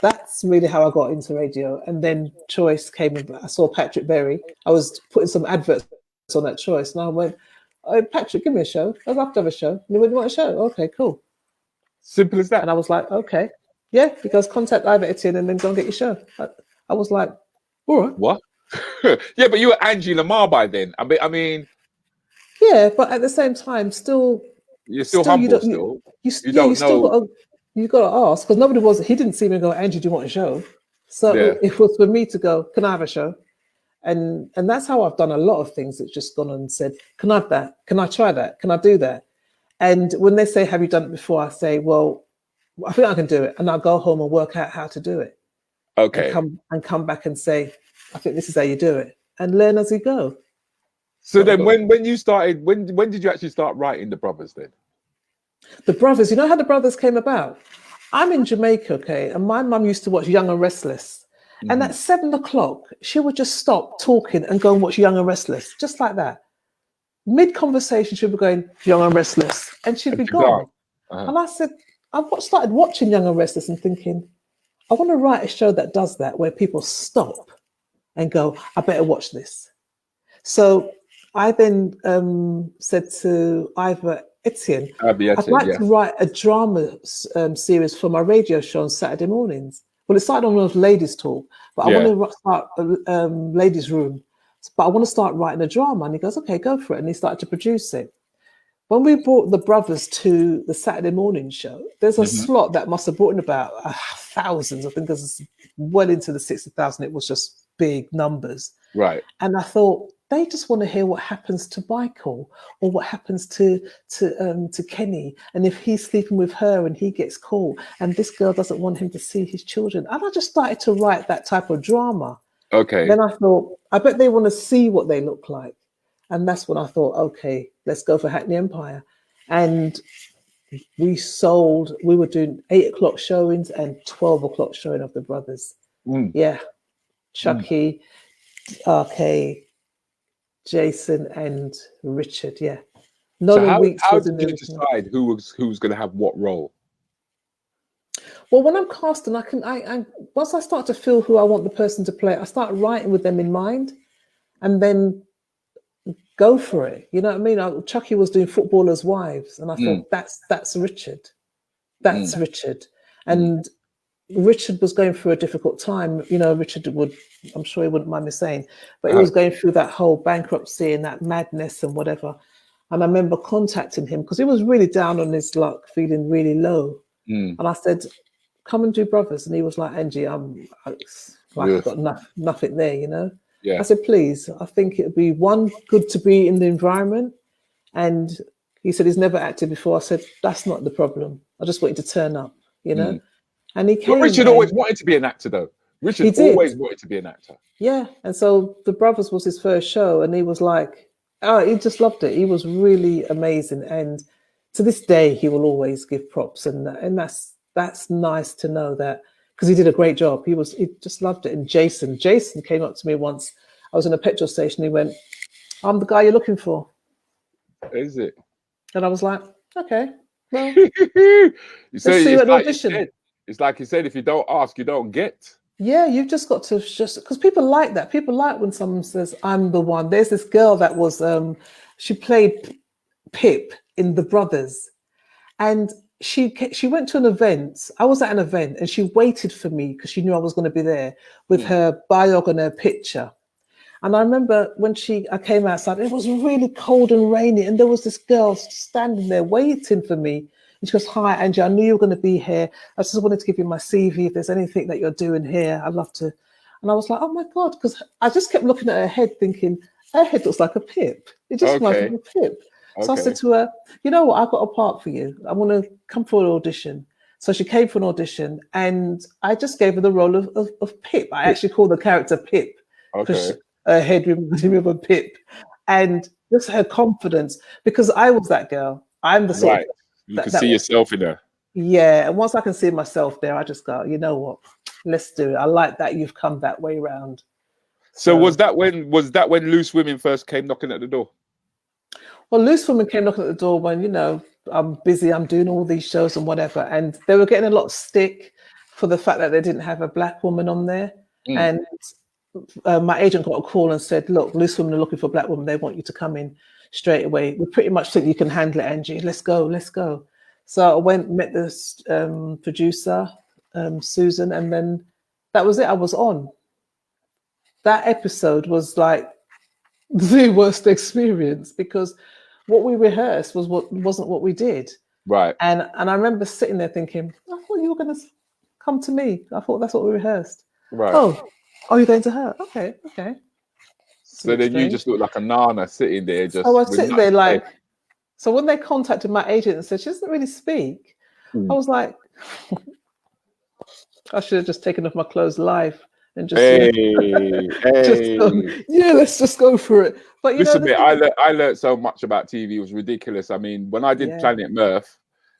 that's really how I got into radio. And then Choice came in. I saw Patrick Berry. I was putting some adverts on that Choice. And I went, oh, Patrick, give me a show. I'd love to have a show. And he went, you want a show? Okay, cool. Simple as that. And I was like, okay. Yeah, because contact Ep37 and then go and get your show. I was like, all right. What? Yeah, but you were Angie Lamar by then. I mean. Yeah, but at the same time, you're still humble. You got to ask, because nobody was. He didn't see me and go, Angie, do you want a show? So it was for me to go, can I have a show? And that's how I've done a lot of things. It's just gone and said, can I have that? Can I try that? Can I do that? And when they say, have you done it before? I say, well, I think I can do it. And I'll go home and work out how to do it. Okay. And come back and say, I think this is how you do it. And learn as you go. So then when you started, when did you actually start writing The Brothers then? The Brothers, you know how The Brothers came about? I'm in Jamaica, okay, and my mum used to watch Young and Restless. And at 7 o'clock, she would just stop talking and go and watch Young and Restless, just like that. Mid-conversation, she'd be going, Young and Restless, and she'd be gone. And I said, I started watching Young and Restless and thinking, I want to write a show that does that, where people stop and go, I better watch this. So I then said to Etienne, I'd like to write a drama series for my radio show on Saturday mornings. Well, it started on those ladies' talk, but I want to start a ladies' room. But I want to start writing a drama. And he goes, okay, go for it. And he started to produce it. When we brought The Brothers to the Saturday morning show, there's a slot that must have brought in about thousands. I think there's well into the 60,000. It was just big numbers. Right. And I thought, they just want to hear what happens to Michael or what happens to Kenny. And if he's sleeping with her and he gets caught and this girl doesn't want him to see his children. And I just started to write that type of drama. Okay. Then I thought, I bet they want to see what they look like. And that's when I thought, okay, let's go for Hackney Empire. And we were doing 8 o'clock showings and 12 o'clock showing of The Brothers. Yeah. Chucky, RK, Jason and Richard, yeah. So how did you decide who was going to have what role? Well, when I'm casting, I once I start to feel who I want the person to play, I start writing with them in mind, and then go for it. You know what I mean? Chucky was doing Footballers' Wives, and I thought that's Richard, that's Richard, and Richard was going through a difficult time. You know, I'm sure he wouldn't mind me saying, but he was going through that whole bankruptcy and that madness and whatever. And I remember contacting him because he was really down on his luck, feeling really low. And I said, come and do Brothers. And he was like, Angie, I've got nothing there, you know? Yeah. I said, please, I think it'd be good to be in the environment. And he said, he's never acted before. I said, that's not the problem. I just want you to turn up, you know? And he came. But Richard always wanted to be an actor, though. Richard always wanted to be an actor. Yeah. And so The Brothers was his first show. And he was like, he just loved it. He was really amazing. And to this day, he will always give props. And that's nice to know that, because he did a great job. He just loved it. And Jason came up to me once. I was in a petrol station. He went, I'm the guy you're looking for. Is it? And I was like, okay. Well, let's see you at audition. It's like you said, if you don't ask, you don't get. Yeah, you've just got to because people like that. People like when someone says, I'm the one. There's this girl that was, she played Pip in The Brothers. And she went to an event. I was at an event and she waited for me because she knew I was going to be there with her biog and her picture. And I remember when I came outside, it was really cold and rainy, and there was this girl standing there waiting for me. And she goes, "Hi, Angie, I knew you were going to be here. I just wanted to give you my CV. If there's anything that you're doing here, I'd love to." And I was like, "Oh my God," because I just kept looking at her head thinking, her head looks like a pip. It just reminds me of a pip. So I said to her, "You know what, I've got a part for you. I want to come for an audition." So she came for an audition, and I just gave her the role of Pip. I actually called the character Pip because her head reminded me of a pip. And just her confidence, because I was that girl. I'm the sort of you can see yourself in her. Yeah, and once I can see myself there, I just go, you know what, let's do it. I like that you've come that way round. So was that when Loose Women first came knocking at the door? Well, Loose Women came knocking at the door when, you know, I'm busy, I'm doing all these shows and whatever, and they were getting a lot of stick for the fact that they didn't have a black woman on there. And my agent got a call and said, "Look, Loose Women are looking for a black woman. They want you to come in straight away. We pretty much think you can handle it, Angie. Let's go, let's go." So I went, met this producer, Susan, and then that was it. I was on. That episode was like the worst experience because what we rehearsed wasn't what we did. Right. And I remember sitting there thinking, I thought you were going to come to me. I thought that's what we rehearsed. Right. Oh, are you going to her? Okay. So then you just look like a nana sitting there. Just. I was sitting there like. So when they contacted my agent and said she doesn't really speak, I was like, I should have just taken off my clothes live and just, let's just go for it. But listen, mate, I learned so much about TV. It was ridiculous. I mean, when I did Planet Mirth,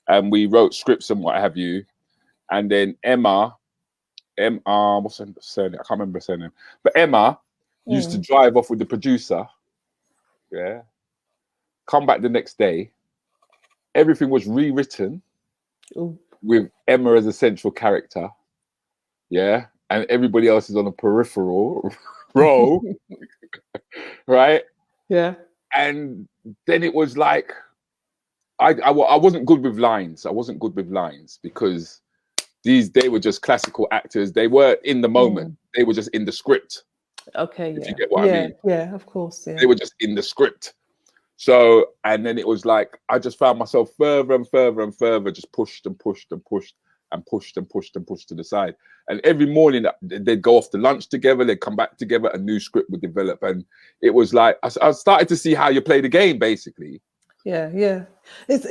and we wrote scripts and what have you, and then Emma, what's her surname? I can't remember her surname, but Emma used to drive off with the producer. Yeah. Come back the next day, everything was rewritten with Emma as a central character. Yeah. And everybody else is on a peripheral role. Right? Yeah. And then it was like, I wasn't good with lines. I wasn't good with lines because they were just classical actors. They were in the moment. They were just in the script. Okay. If you get what I mean. Yeah, of course. Yeah. They were just in the script. So, and then it was like, I just found myself further and further and further, just pushed and pushed and pushed and pushed and pushed and pushed to the side. And every morning they'd go off to lunch together, they'd come back together, a new script would develop. And it was like, I started to see how you play the game, basically. Yeah. It's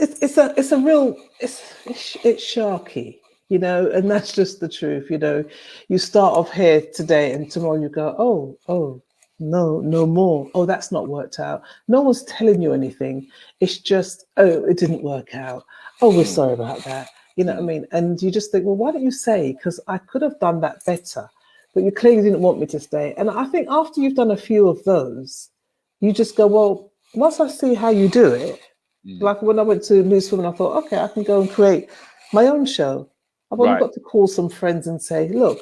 sharky, you know, and that's just the truth, you know. You start off here today and tomorrow you go, oh, no more. Oh, that's not worked out. No one's telling you anything. It's just, oh, it didn't work out. Oh, we're sorry about that. You know what I mean? And you just think, well, why don't you say? Because I could have done that better, but you clearly didn't want me to stay. And I think after you've done a few of those, you just go, well, once I see how you do it, like when I went to Loose Women, I thought, okay, I can go and create my own show. I've only got to call some friends and say, look,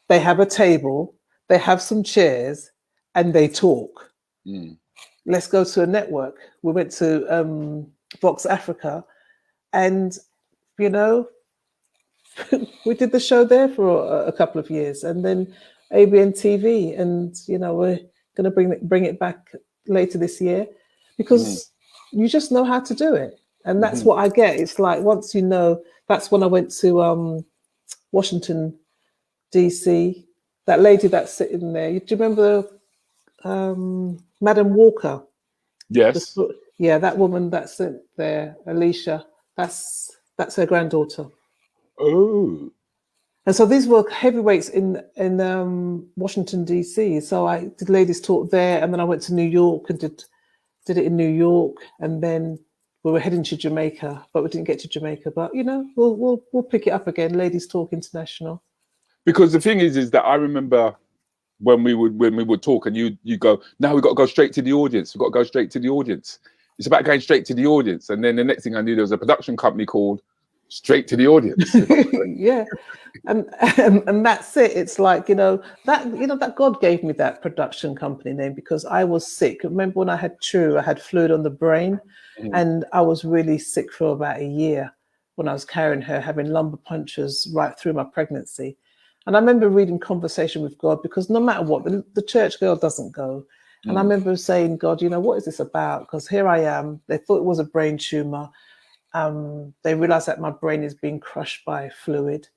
they have a table, they have some chairs, and they talk. Let's go to a network. We went to Vox Africa, and you know, we did the show there for a couple of years, and then ABN TV, and you know, we're going to bring it back later this year because you just know how to do it, and that's what I get. It's like once you know. That's when I went to Washington, DC. That lady that's sitting there. Do you remember Madam Walker? Yes. Yeah, that woman that's there, Alicia. That's her granddaughter. Oh. And so these were heavyweights in Washington DC. So I did ladies talk there, and then I went to New York and did it in New York, and then we were heading to Jamaica, but we didn't get to Jamaica. But you know, we'll pick it up again. Ladies Talk International. Because the thing is that I remember when we would talk, and you go, now we've got to go straight to the audience. We've got to go straight to the audience. It's about going straight to the audience. And then the next thing I knew, there was a production company called Straight to the Audience. Yeah, and that's it. It's like that God gave me that production company name because I was sick. Remember when I had True? I had fluid on the brain, and I was really sick for about a year when I was carrying her, having lumbar punctures right through my pregnancy. And I remember reading Conversation with God, because no matter what, the church girl doesn't go. And I remember saying, God, you know, what is this about? Because here I am. They thought it was a brain tumor. They realized that my brain is being crushed by fluid.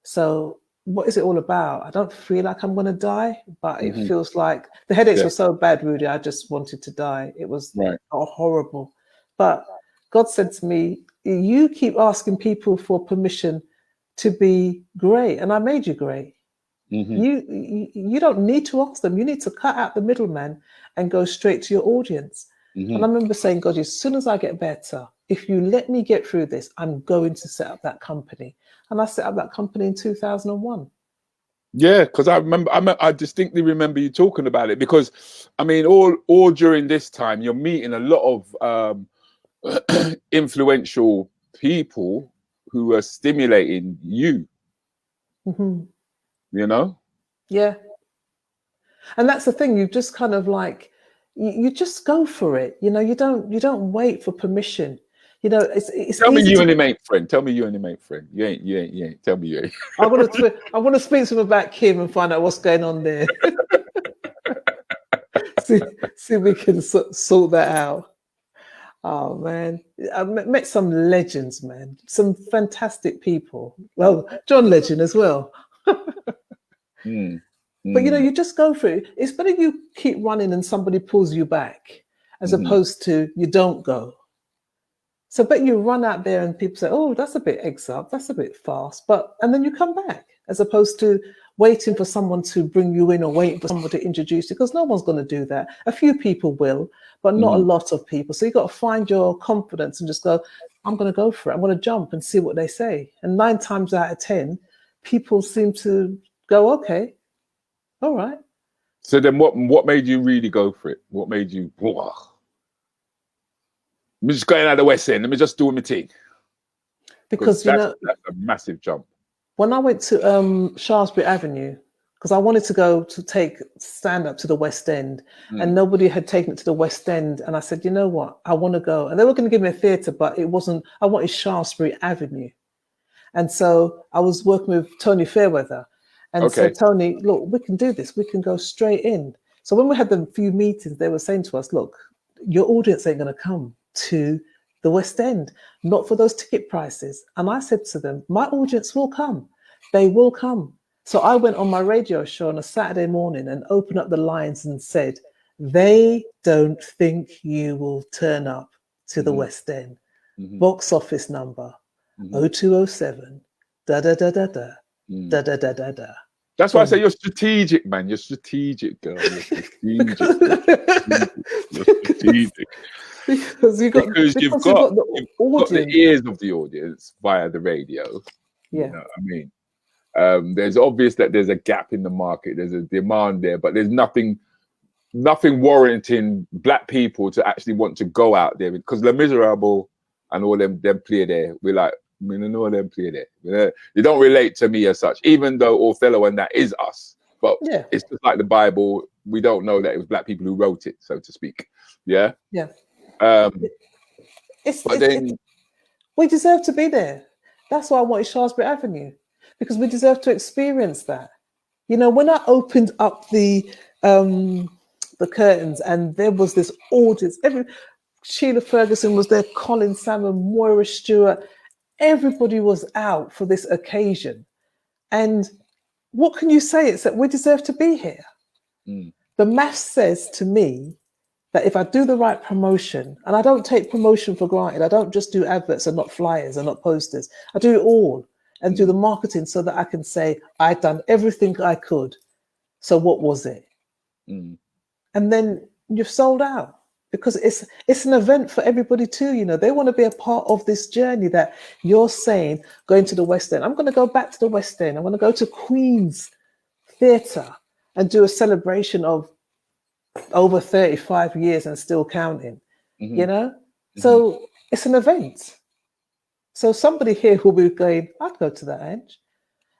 So what is it all about? I don't feel like I'm going to die, but it feels like the headaches were so bad, Rudi, I just wanted to die. It was horrible. But God said to me, you keep asking people for permission to be great, and I made you great. You don't need to ask them. You need to cut out the middleman and go straight to your audience. And I remember saying, God, as soon as I get better, if you let me get through this, I'm going to set up that company. And I set up that company in 2001. Yeah, because I distinctly remember you talking about it, because I mean, all during this time, you're meeting a lot of influential people who are stimulating you. You know? Yeah. And that's the thing. You just kind of like, you just go for it. You know, you don't wait for permission. You know, it's Tell me easy you to... and him ain't friend. Tell me you and him ain't friend. You ain't. Tell me you ain't. I want to speak to him about Kim and find out what's going on there. see if we can sort that out. Oh man, I met some legends, man. Some fantastic people. Well, John Legend as well. But you know, you just go through it. It's better you keep running and somebody pulls you back, as opposed to you don't go. So bet you run out there and people say, oh, that's a bit eggs up, that's a bit fast. And then you come back, as opposed to waiting for someone to bring you in or waiting for someone to introduce you, because no one's going to do that. A few people will, but not a lot of people. So you've got to find your confidence and just go, I'm going to go for it. I'm going to jump and see what they say. And 9 times out of 10, people seem to go, okay, all right. So then what made you really go for it? What made you, I'm just going out of the West End. Let me just do my thing. Because that's a massive jump. When I went to Shaftesbury Avenue, because I wanted to go to take stand up to the West End, and nobody had taken it to the West End, and I said, you know what, I want to go. And they were going to give me a theatre, but it wasn't. I wanted Shaftesbury Avenue, and so I was working with Tony Fairweather, and said, Tony, look, we can do this. We can go straight in. So when we had the few meetings, they were saying to us, look, your audience ain't going to come to the West End, not for those ticket prices. And I said to them, my audience will come. They will come. So I went on my radio show on a Saturday morning and opened up the lines and said, they don't think you will turn up to the West End. Box office number 0207, da-da-da-da-da, da-da-da-da-da. That's why I say you're strategic, man. You're strategic, girl. You're strategic. You're strategic. Because you've got the ears of the audience via the radio. Yeah. You know what I mean? There's obvious that there's a gap in the market. There's a demand there, but there's nothing warranting black people to actually want to go out there, because Les Miserables and all them play there. We're like, I don't know them play there. They don't relate to me as such, even though Othello and that is us. But it's just like the Bible. We don't know that it was black people who wrote it, so to speak. Yeah. Yeah. We deserve to be there. That's why I wanted Shaftesbury Avenue, because we deserve to experience that. You know, when I opened up the curtains and there was this audience, Sheila Ferguson was there, Colin Salmon, Moira Stewart, everybody was out for this occasion. And what can you say? It's that we deserve to be here. The math says to me that if I do the right promotion, and I don't take promotion for granted, I don't just do adverts and not flyers and not posters. I do it all and do the marketing so that I can say, I've done everything I could. So what was it? And then you've sold out, because it's an event for everybody too. You know, they want to be a part of this journey that you're saying, going to the West End. I'm going to go back to the West End. I'm going to go to Queen's Theatre and do a celebration of over 35 years and still counting, you know? So it's an event. So somebody here will be going, I'd go to that, Ange.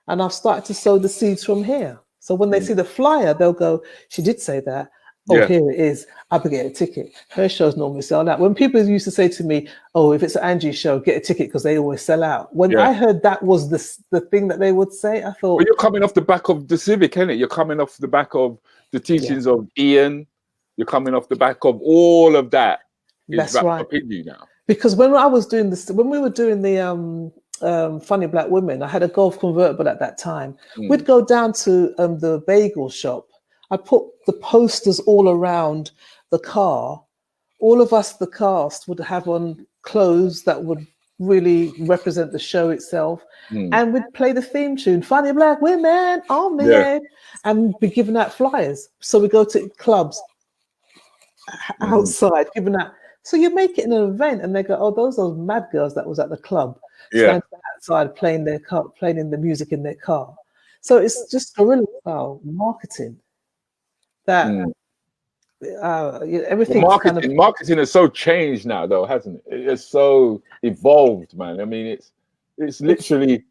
And I've started to sow the seeds from here. So when they see the flyer, they'll go, she did say that. oh, Yeah. here it is, I could get a ticket. Her shows normally sell out. When people used to say to me, oh, if it's an Angie show, get a ticket because they always sell out. When Yeah. I heard that was the thing that they would say, I thought, But you're coming off the back of the Civic, innit? You're coming off the back of the teachings of Ian. You're coming off the back of all of that. Is that's wrapped right. up in you now. Because when I was doing this, when we were doing the Funny Black Women, I had a Golf convertible at that time. We'd go down to the bagel shop. I put the posters all around the car. All of us, the cast, would have on clothes that would really represent the show itself. And we'd play the theme tune, Funny Black Women on the air, and be giving out flyers. So we go to clubs outside, giving out. So you make it an event, and they go, "Oh, those are mad girls that was at the club, standing outside playing their car, playing the music in their car." So it's just guerrilla style marketing. That everything. Marketing has so changed now, though, hasn't it? It's so evolved, man. I mean, it's literally,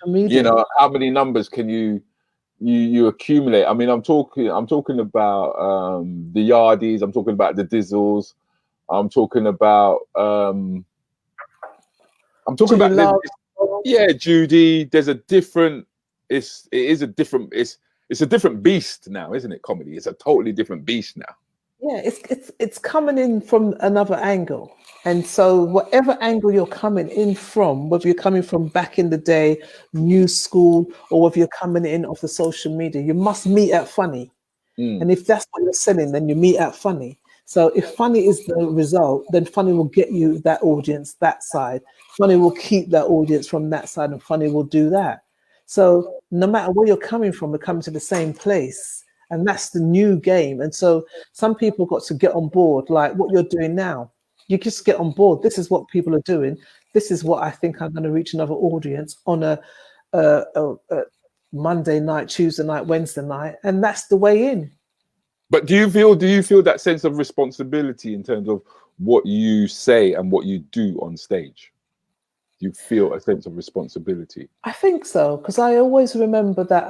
you know, how many numbers can you accumulate? I mean, I'm talking about the Yardies. I'm talking about the Dizzles. I'm talking about Judy. There's a different. It's a different beast now, isn't it? Comedy. It's a totally different beast now. Yeah, it's coming in from another angle, and so whatever angle you're coming in from, whether you're coming from back in the day, new school, or whether you're coming in off the social media, you must meet at funny. And if that's what you're selling, then you meet at funny. So if funny is the result, then funny will get you that audience that side. Funny will keep that audience from that side, and funny will do that. So no matter where you're coming from, we're coming to the same place. And that's the new game. And so some people got to get on board, like what you're doing now. You just get on board. This is what people are doing. This is what I think I'm going to reach another audience on a Monday night, Tuesday night, Wednesday night. And that's the way in. But do you feel that sense of responsibility in terms of what you say and what you do on stage? Do you feel a sense of responsibility? I think so, because I always remember that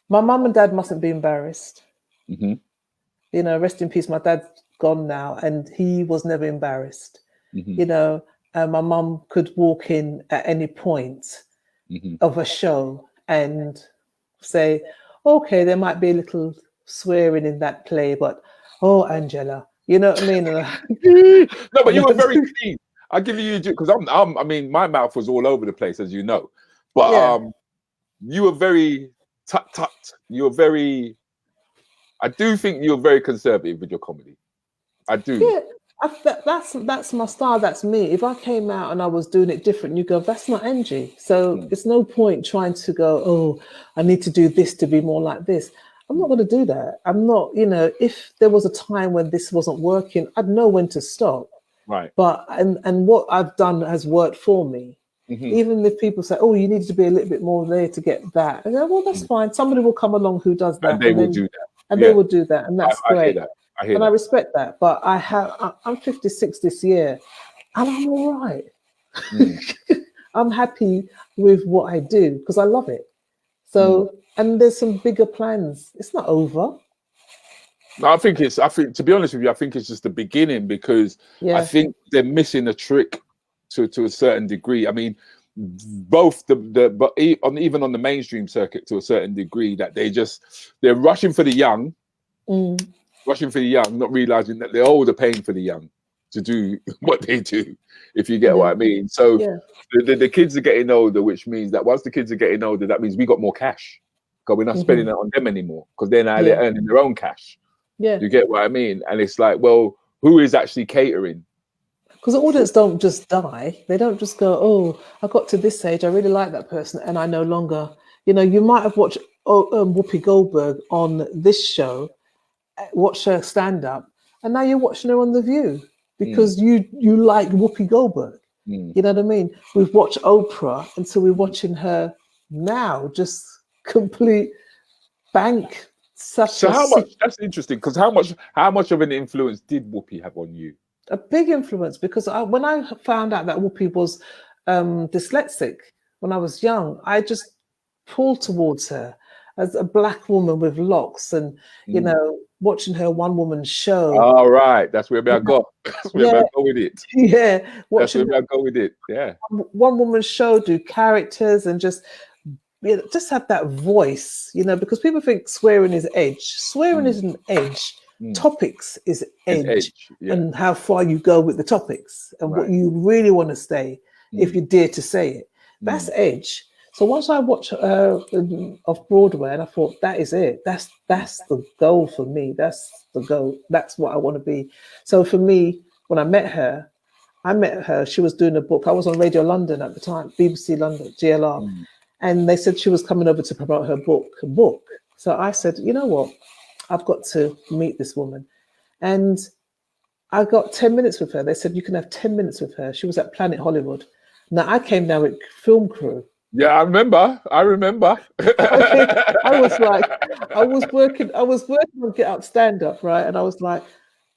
my mum and dad mustn't be embarrassed. You know, rest in peace. My dad's gone now, and he was never embarrassed. You know, my mum could walk in at any point of a show and say, "Okay, there might be a little swearing in that play, but oh, Angela, you know what I mean?" No, but you were very clean. I give you because I mean, my mouth was all over the place, as you know, but you were very tut. You were very. I do think you're very conservative with your comedy. I do. Yeah, that's my style. That's me. If I came out and I was doing it different, you go, "That's not Angie." So it's no point trying to go, "Oh, I need to do this to be more like this." I'm not going to do that. I'm not. You know, if there was a time when this wasn't working, I'd know when to stop. Right. But and what I've done has worked for me. Even if people say, "Oh, you need to be a little bit more there to get that," and I go, "Well, that's fine. Somebody will come along who does that, and they will do that, and they will do that, and that's great." I hear and that. I respect that. But I'm 56 this year, and I'm all right. I'm happy with what I do because I love it. So, and there's some bigger plans. It's not over. No, I think to be honest with you, I think it's just the beginning because I think they're missing a trick to a certain degree. I mean, both but even on the mainstream circuit to a certain degree that they're rushing for the young, not realizing that they're older paying for the young to do what they do, if you get what I mean. So the kids are getting older, which means that once the kids are getting older, that means we got more cash because we're not spending it on them anymore because they're earning their own cash. You get what I mean? And it's like, well, who is actually catering? Because the audience don't just die. They don't just go, "Oh, I got to this age, I really like that person, and I no longer." You know, you might have watched Whoopi Goldberg on this show, watch her stand up, and now you're watching her on The View because you like Whoopi Goldberg. You know what I mean? We've watched Oprah, and so we're watching her now, just complete bank. So how much? That's interesting because how much of an influence did Whoopi have on you? A big influence because when I found out that Whoopi was dyslexic when I was young, I just pulled towards her as a black woman with locks, and you know, watching her one woman show. All right, that's where I go. That's where I go with it. Yeah, That's watching where I go with it. Yeah. one woman show, do characters, and just have that voice, because people think swearing is edge. Swearing isn't edge. Topics is edge, and how far you go with the topics and what you really want to say, if you dare to say it. That's edge. So once I watched off Broadway, and I thought, that is it. That's the goal for me. That's the goal. That's what I want to be. So for me, when I met her, she was doing a book. I was on Radio London at the time, BBC London, GLR. And they said she was coming over to promote her book. So I said, you know what? I've got to meet this woman. And I got 10 minutes with her. They said, you can have 10 minutes with her. She was at Planet Hollywood. Now, I came down with film crew. Yeah, I remember. I was working on Get Up, Stand Up, right? And I was like,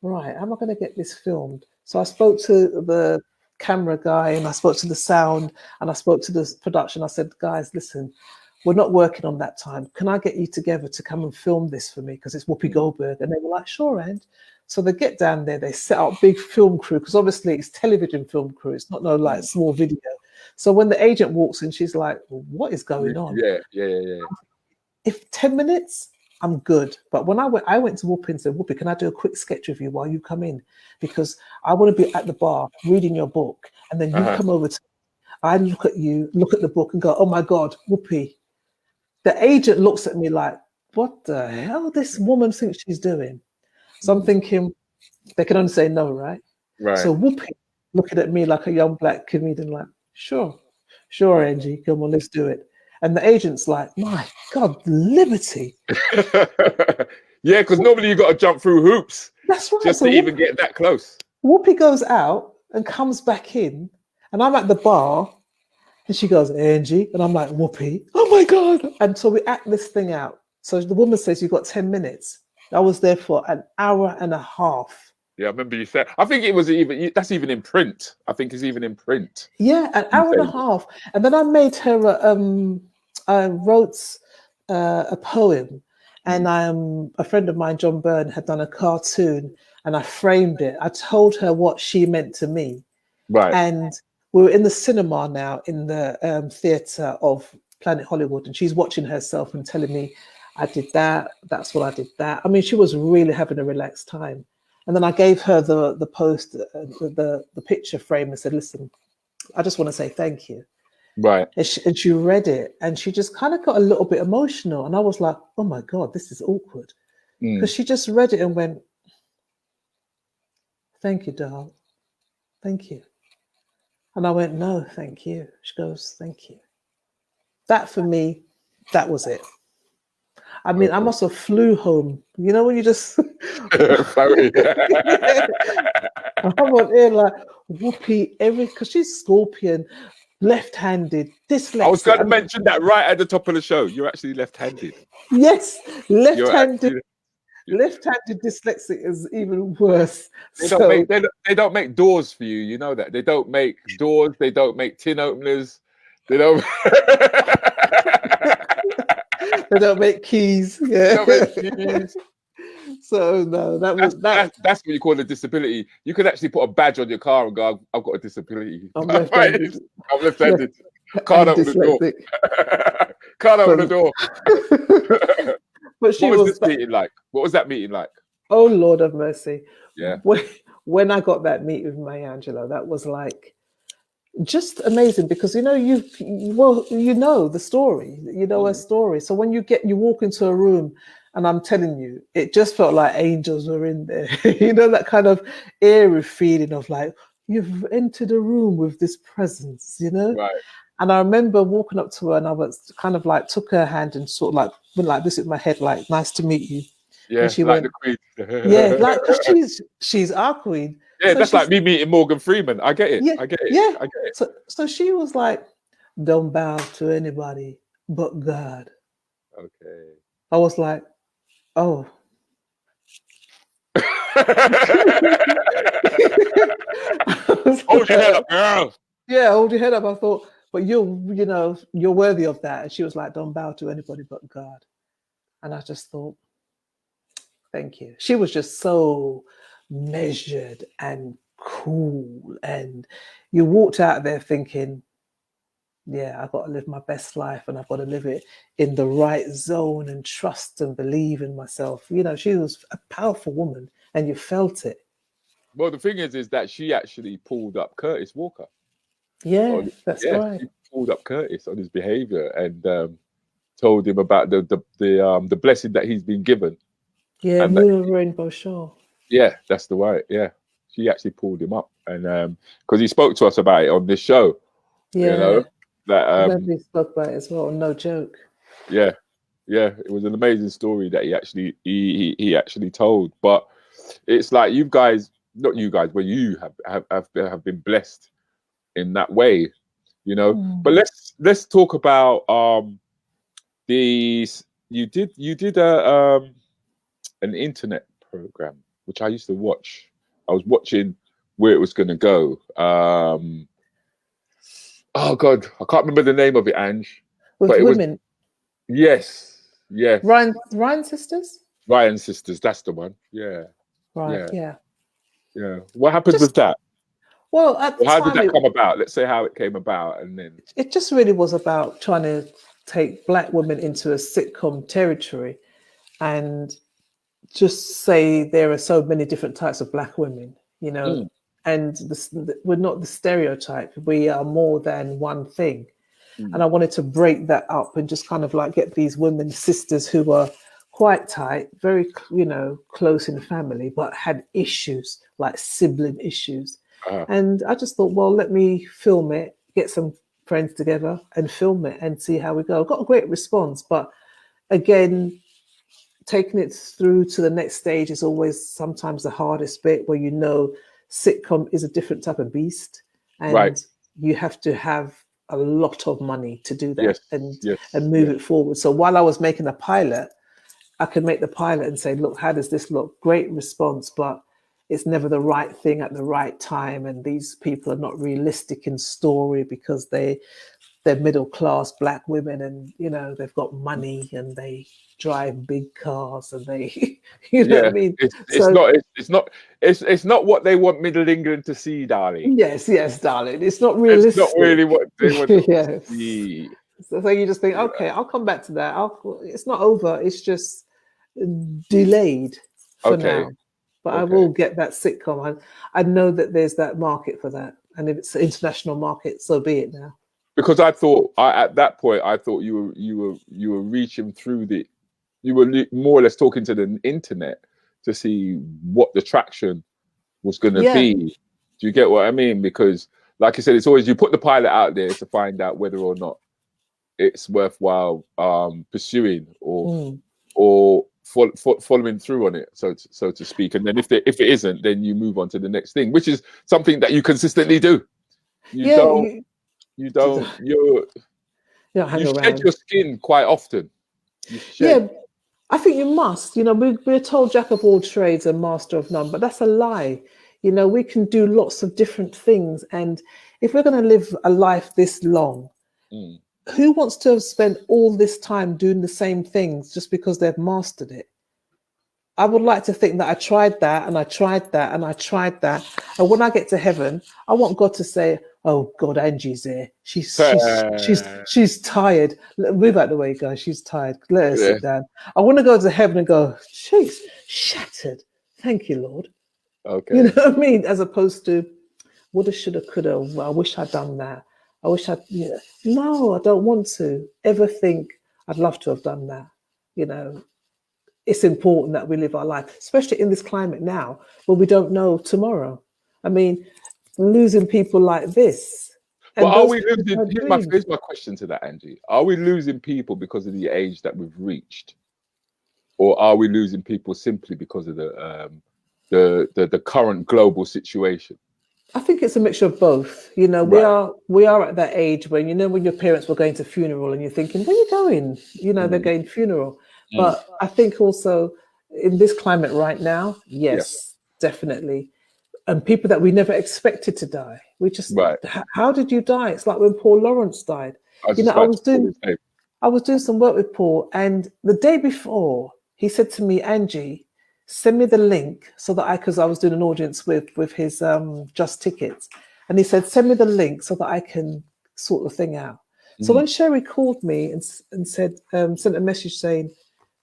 right, how am I going to get this filmed? So I spoke to the camera guy, and I spoke to the sound, and I spoke to the production. I said, guys, listen, we're not working on that time. Can I get you together to come and film this for me? Because it's Whoopi Goldberg. And they were like, sure, and so they get down there, they set up big film crew, because obviously it's television film crew. It's not no like small video. So when the agent walks in, she's like, well, what is going on? Yeah. If 10 minutes, I'm good. But when I went to Whoopi and said, Whoopi, can I do a quick sketch with you while you come in? Because I want to be at the bar reading your book. And then you come over to me. I look at you, look at the book and go, oh my God, Whoopi. The agent looks at me like, what the hell this woman thinks she's doing? So I'm thinking, they can only say no, right? Right. So Whoopi looking at me like a young black comedian, like, sure, Angie, come on, let's do it. And the agent's like, my God, liberty. Yeah, because normally you got to jump through hoops. That's right. Just so to even get that close. Whoopi goes out and comes back in, and I'm at the bar, and she goes, Angie, and I'm like, Whoopi, oh my God. And so we act this thing out. So the woman says, you've got 10 minutes. I was there for an hour and a half. Yeah, I remember you said, I think it was that's even in print. I think it's even in print. Yeah, an hour and a half. And then I made her, I wrote a poem, and a friend of mine, John Byrne, had done a cartoon, and I framed it. I told her what she meant to me. Right. And we were in the cinema now in the theatre of Planet Hollywood, and she's watching herself and telling me, I did that, that's what I did that. I mean, she was really having a relaxed time. And then I gave her the post, the picture frame, and said, listen, I just want to say thank you. Right. And she read it, and she just kind of got a little bit emotional. And I was like, oh my God, this is awkward. Because she just read it and went, thank you, darling. Thank you. And I went, no, thank you. She goes, thank you. That for me, that was it. I mean, I must have flew home. You know when you just... Sorry. I'm on air like, Whoopi, because she's Scorpion, left-handed, dyslexic. I was going to mention that right at the top of the show. You're actually left-handed. Yes, left-handed. Left-handed dyslexic is even worse. They don't make doors for you. You know that. They don't make doors. They don't make tin openers. They don't... They don't make keys. Yeah. They don't make keys. So no, that's what you call a disability. You could actually put a badge on your car and go, I've got a disability. I'm left-handed. I'm left-handed. Can't open the door. Can't open the door. But what was this meeting like? What was that meeting like? Oh Lord of mercy. Yeah. When I got that meet with Maya Angelou, that was like just amazing, because you know the story. You know her story. So when you walk into a room, and I'm telling you, it just felt like angels were in there. You know, that kind of eerie feeling of like, you've entered a room with this presence, you know? Right. And I remember walking up to her, and I was kind of like, took her hand and sort of like, went like this with my head, like, nice to meet you. Yeah, and she like went, the queen. Yeah, like, because she's our queen. Yeah, so that's like me meeting Morgan Freeman. I get it. Yeah, I get it. Yeah. I get it. So she was like, don't bow to anybody but God. Okay. I was like, oh. Hold your head up, girl. Yeah, hold your head up. I thought, but you're worthy of that. And she was like, don't bow to anybody but God. And I just thought, Thank you. She was just so measured and cool. And you walked out there thinking, yeah, I've got to live my best life and I've got to live it in the right zone and trust and believe in myself. You know, she was a powerful woman and you felt it. Well, the thing is that she actually pulled up Curtis Walker. Yeah, that's right. She pulled up Curtis on his behavior and told him about the blessing that he's been given. Yeah, and Moon of Rainbow Shore. Yeah, that's the way. Yeah, she actually pulled him up, and because he spoke to us about it on this show. Yeah, you know that. Nobody spoke about it as well. No joke. Yeah, it was an amazing story that he actually told. But it's like you guys, not you guys, but you have been blessed in that way, you know. But let's talk about these. You did an internet program which I used to watch. I was watching where it was going to go. Oh God, I can't remember the name of it, Ange. With but it women. Yes. Ryan Sisters. Ryan Sisters, that's the one. Yeah. Right. Yeah. What happened with that? Well, at the How time, did that come about? Let's say how it came about, and then it just really was about trying to take Black women into a sitcom territory, and just say there are so many different types of Black women, you know, and we're not the stereotype. We are more than one thing. And I wanted to break that up and just kind of like get these women sisters who were quite tight, very, you know, close in family, but had issues like sibling issues. And I just thought, well, let me film it, get some friends together and film it and see how we go. Got a great response, but again, taking it through to the next stage is always sometimes the hardest bit, where, you know, sitcom is a different type of beast, and you have to have a lot of money to do that and move it forward. So while I was making a pilot, I could make the pilot and say, look, how does this look? Great response, but it's never the right thing at the right time. And these people are not realistic in story because they're middle class Black women, and, you know, they've got money and they drive big cars and they, you know what I mean? It's not what they want Middle England to see, darling. Yes, darling. It's not realistic. It's not really what they want to see. So you just think, okay, I'll come back to that. It's not over. It's just delayed for now. But I will get that sitcom. I know that there's that market for that, and if it's an international market, so be it now. Because I thought at that point, I thought you were reaching through you were more or less talking to the internet to see what the traction was going to be. Do you get what I mean? Because, like I said, it's always you put the pilot out there to find out whether or not it's worthwhile pursuing or following through on it, so to speak. And then if it isn't, then you move on to the next thing, which is something that you consistently do. You shed your skin quite often. I think you must. You know, we're told jack of all trades and master of none, but that's a lie. You know, we can do lots of different things, and if we're going to live a life this long, who wants to have spent all this time doing the same things just because they've mastered it? I would like to think that I tried that and I tried that and I tried that, and when I get to heaven, I want God to say, "Oh God, Angie's there. She's tired. Move out the way, guys. She's tired. Let her sit down." I want to go to heaven and go, "She's shattered. Thank you, Lord." Okay. You know what I mean? As opposed to woulda, shoulda, coulda. Well, I wish I'd done that. I wish I'd. Yeah. No, I don't want to ever think I'd love to have done that. You know, it's important that we live our life, especially in this climate now where we don't know tomorrow. I mean, losing people like this. But are we losing? Here's my question to that, Angie. Are we losing people because of the age that we've reached, or are we losing people simply because of the current global situation? I think it's a mixture of both. You know, we are at that age when, you know, when your parents were going to funeral and you're thinking, where are you going? You know, they're going funeral. But I think also in this climate right now, yes, definitely. And people that we never expected to die. We just, how did you die? It's like when Paul Lawrence died. I was doing some work with Paul, and the day before he said to me, "Angie, send me the link so that because I was doing an audience with his Just Tickets, and he said, send me the link so that I can sort the thing out. So when Sherry called me and said, sent a message saying,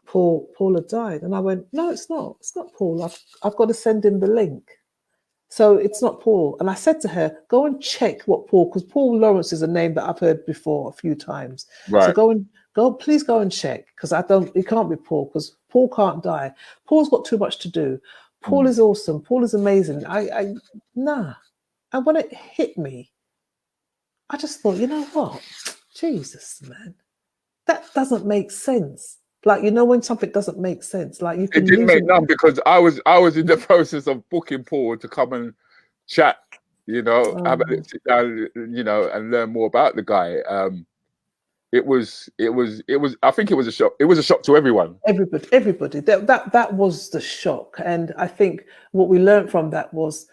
Paul had died, and I went, no, it's not Paul. I've got to send him the link. So it's not Paul. And I said to her, go and check what Paul, because Paul Lawrence is a name that I've heard before a few times. Right. So please go and check, because it can't be Paul, because Paul can't die. Paul's got too much to do. Paul is awesome. Paul is amazing. Nah. And when it hit me, I just thought, you know what? Jesus, man, that doesn't make sense. Like, when something doesn't make sense, like you can. It didn't make none, because I was in the process of booking Paul to come and chat, have a sit down, and learn more about the guy. It was. I think it was a shock. It was a shock to everyone. Everybody. That was the shock, and I think what we learned from that was,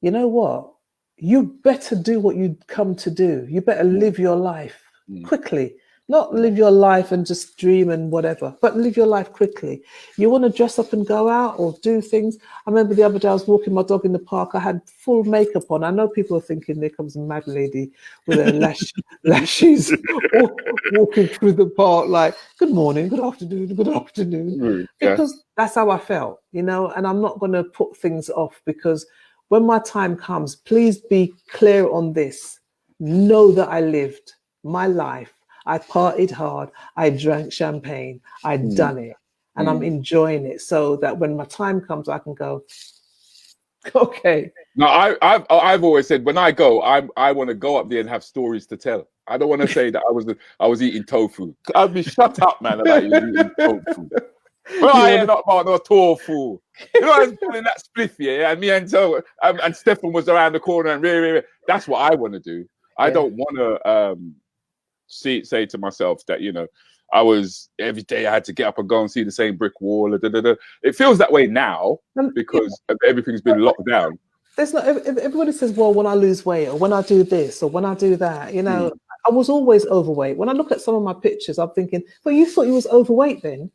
you know what, you better do what you come to do. You better live your life quickly. Not live your life and just dream and whatever, but live your life quickly. You want to dress up and go out or do things. I remember the other day I was walking my dog in the park. I had full makeup on. I know people are thinking there comes a mad lady with her lashes walking through the park like, good morning, good afternoon. Because that's how I felt, and I'm not going to put things off, because when my time comes, please be clear on this. Know that I lived my life. I partied hard. I drank champagne. I'd done it, and I'm enjoying it. So that when my time comes, I can go, okay. No, I've always said, when I go, I want to go up there and have stories to tell. I don't want to say that I was eating tofu. I'd be shut up, man, about you eating tofu. Well, I ain't not about no tofu. I was pulling that spliff, yeah, and me and Stefan was around the corner, and that's what I want to do. I don't want to say to myself that I was every day I had to get up and go and see the same brick wall. It feels that way now because everything's been locked down. There's not everybody says, well, when I lose weight or when I do this or when I do that, I was always overweight. When I look at some of my pictures, I'm thinking, well, you thought you was overweight then,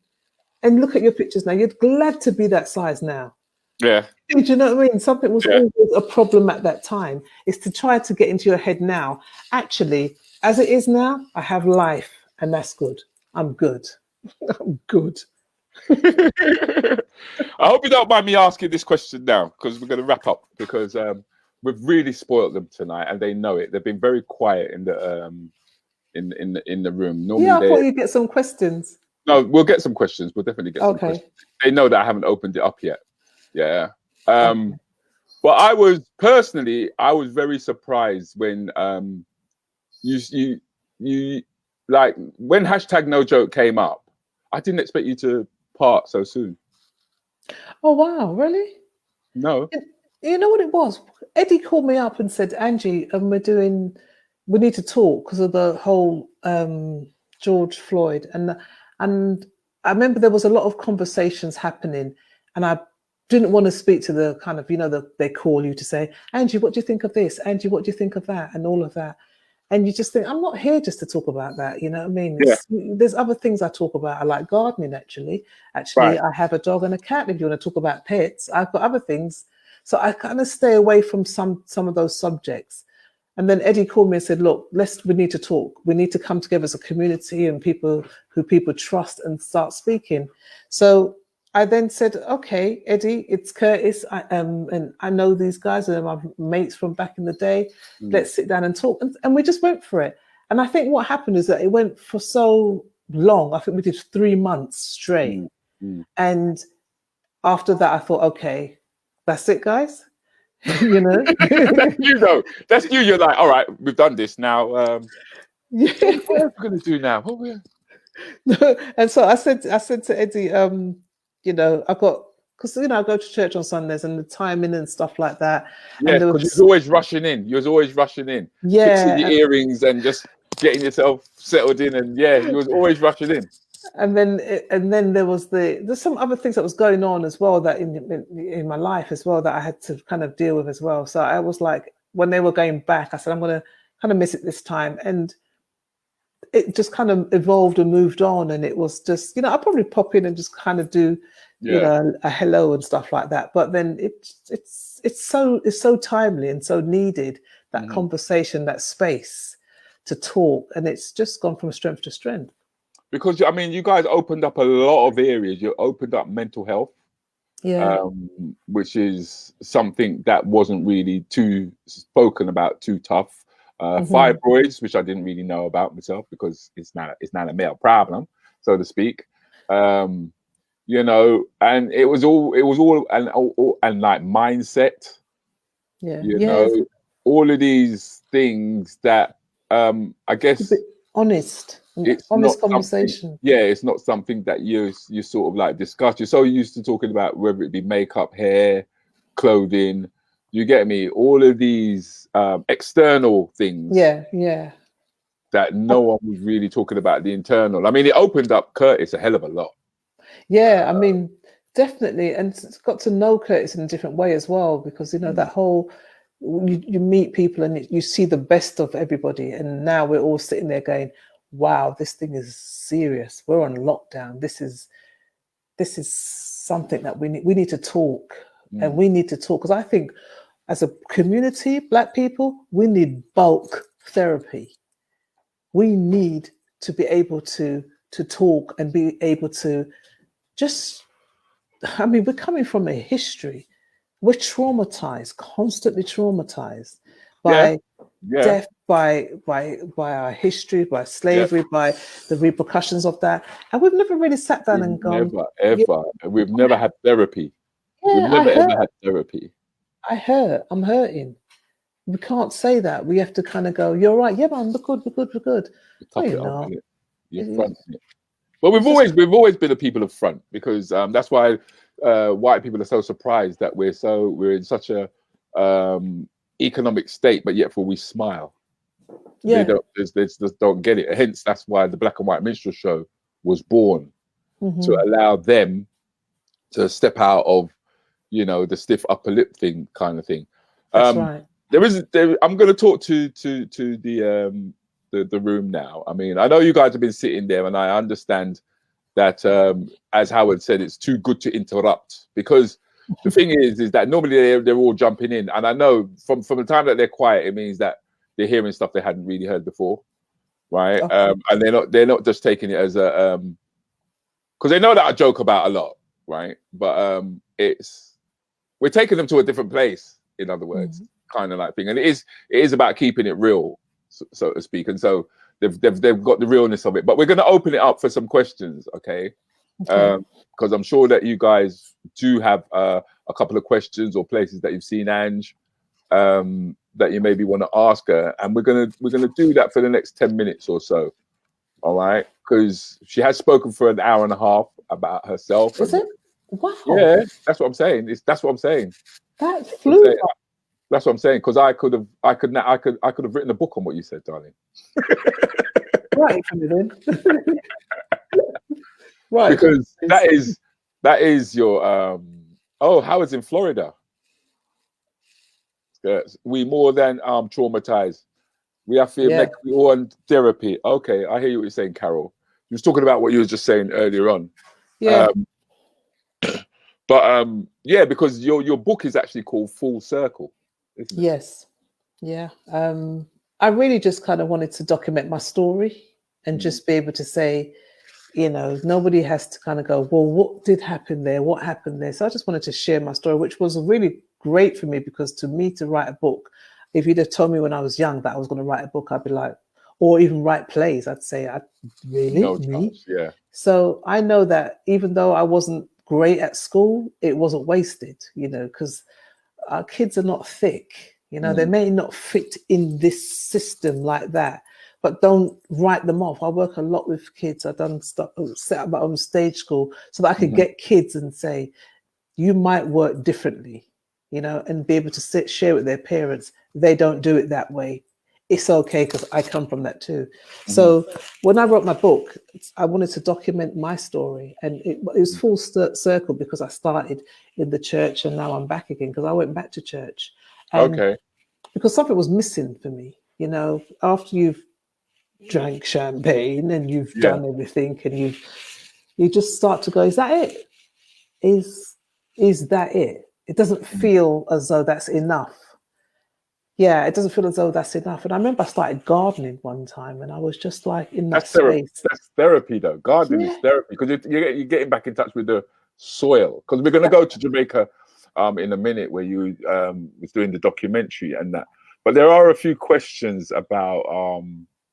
and look at your pictures now. You're glad to be that size now. Yeah. Do you know what I mean? Something was always a problem at that time. It's to try to get into your head now. Actually, as it is now, I have life, and that's good. I'm good. I'm good. I hope you don't mind me asking this question now, because we're going to wrap up, because we've really spoiled them tonight, and they know it. They've been very quiet in the in the room. Normally, I thought you'd get some questions. No, we'll get some questions. We'll definitely get some questions. They know that I haven't opened it up yet. Yeah. But I was very surprised when you like when #NoJoke came up. I didn't expect you to part so soon. Oh wow, really? No. You know what it was? Eddie called me up and said, Angie, we need to talk because of the whole George Floyd, and I remember there was a lot of conversations happening, and I didn't want to speak to the kind of, they call you to say, Angie, what do you think of this? Angie, what do you think of that? And all of that. And you just think, I'm not here just to talk about that. You know what I mean? There's other things I talk about. I like gardening, actually. Right. I have a dog and a cat. If you want to talk about pets, I've got other things. So I kind of stay away from some of those subjects. And then Eddie called me and said, look, we need to talk. We need to come together as a community and people who people trust and start speaking. So I then said, okay, Eddie, it's Curtis. And I know these guys, and my mates from back in the day. Let's sit down and talk. And we just went for it. And I think what happened is that it went for so long. I think we did 3 months straight. And after that, I thought, okay, that's it, guys. That's you. You're like, all right, we've done this now. What are we going to do now? And so I said to Eddie, I got, because I go to church on Sundays and the timing and stuff like that. Yeah, because you're always rushing in. You're always rushing in. Yeah, fixing your earrings and just getting yourself settled in, and you was always rushing in. And then there's some other things that was going on as well that in my life as well that I had to kind of deal with as well. So I was like, when they were going back, I said, I'm going to kind of miss it this time. And it just kind of evolved and moved on. And it was just, I'll probably pop in and just kind of do, you know, a hello and stuff like that. But then it's so timely and so needed, that conversation, that space to talk, and it's just gone from strength to strength. Because I mean, you guys opened up a lot of areas. You opened up mental health, which is something that wasn't really too spoken about, too tough. Fibroids, which I didn't really know about myself because it's not a male problem, so to speak. You know, and it was all and like mindset. You know, all of these things that I guess honest conversation. It's not something that you sort of like discuss. You're so used to talking about whether it be makeup, hair, clothing. You get me? All of these external things. That no one was really talking about the internal. I mean, it opened up Curtis a hell of a lot. Yeah, I mean, definitely, and it's got to know Curtis in a different way as well, because you know that whole you meet people and you see the best of everybody, and now we're all sitting there going, wow, this thing is serious. We're on lockdown. This is something that we need to talk, and we need to talk, because I think as a community, Black people, we need bulk therapy. We need to be able to talk and be able to just, I mean, we're coming from a history. We're traumatized, constantly traumatized by death, by our history, by slavery, by the repercussions of that. And we've never really sat down and gone. Never, ever. We've never had therapy. We've never ever had therapy. I'm hurting. We can't say that. We have to kind of go, you're right. Yeah, man, we're good. Tough it up, innit? You're fronting it. Well, we've always been a people of front, because that's why white people are so surprised that we're in such a economic state, but yet we smile. They just don't get it. Hence, that's why the Black and White Minstrel Show was born, to allow them to step out of, you know, the stiff upper lip thing kind of thing. That's right. I'm going to talk to the room now. I mean, I know you guys have been sitting there, and I understand that, as Howard said, it's too good to interrupt, because the thing is that normally they're all jumping in, and I know from the time that they're quiet, it means that they're hearing stuff they hadn't really heard before, right? And they're not just taking it as a because they know that I joke about a lot, right? But we're taking them to a different place, in other words, kind of like thing, and it is about keeping it real, so to speak, and so they've got the realness of it. But we're going to open it up for some questions, okay? Because I'm sure that you guys do have a couple of questions or places that you've seen Ange that you maybe want to ask her, and we're gonna do that for the next 10 minutes or so, all right? Because she has spoken for an hour and a half about herself. Is it? Wow. Yeah, that's what I'm saying. That's what I'm saying. That flew. That's what I'm saying, because I could have written a book on what you said, darling. Right, then. Right. Because that is your Howard's in Florida. We more than traumatized. We have to make we all in therapy. Okay, I hear you what you're saying, Carol. You was talking about what you were just saying earlier on. Yeah. But because your book is actually called Full Circle, isn't it? Yes. Yeah. I really just kind of wanted to document my story and just be able to say, you know, nobody has to kind of go, well, what did happen there? What happened there? So I just wanted to share my story, which was really great for me, because to write a book, if you'd have told me when I was young that I was going to write a book, I'd be like, or even write plays, I'd say, me? Yeah. So I know that even though I wasn't great at school, it wasn't wasted, you know, because our kids are not thick, you know, they may not fit in this system like that, but don't write them off. I work a lot with kids. I've done stuff, set up my own stage school so that I could get kids and say, you might work differently, you know, and be able to share with their parents. They don't do it that way. It's okay, because I come from that too. So when I wrote my book, I wanted to document my story, and it was full circle, because I started in the church and now I'm back again, because I went back to church. And because something was missing for me, you know, after you've drank champagne and you've done everything, and you just start to go, is that it? is that it? It doesn't feel as though that's enough. Yeah, it doesn't feel as though that's enough. And I remember I started gardening one time, and I was just like in that space. That's therapy, though. Gardening is therapy, because you're getting back in touch with the soil. Because we're going to go to Jamaica in a minute, where you was doing the documentary and that. But there are a few questions about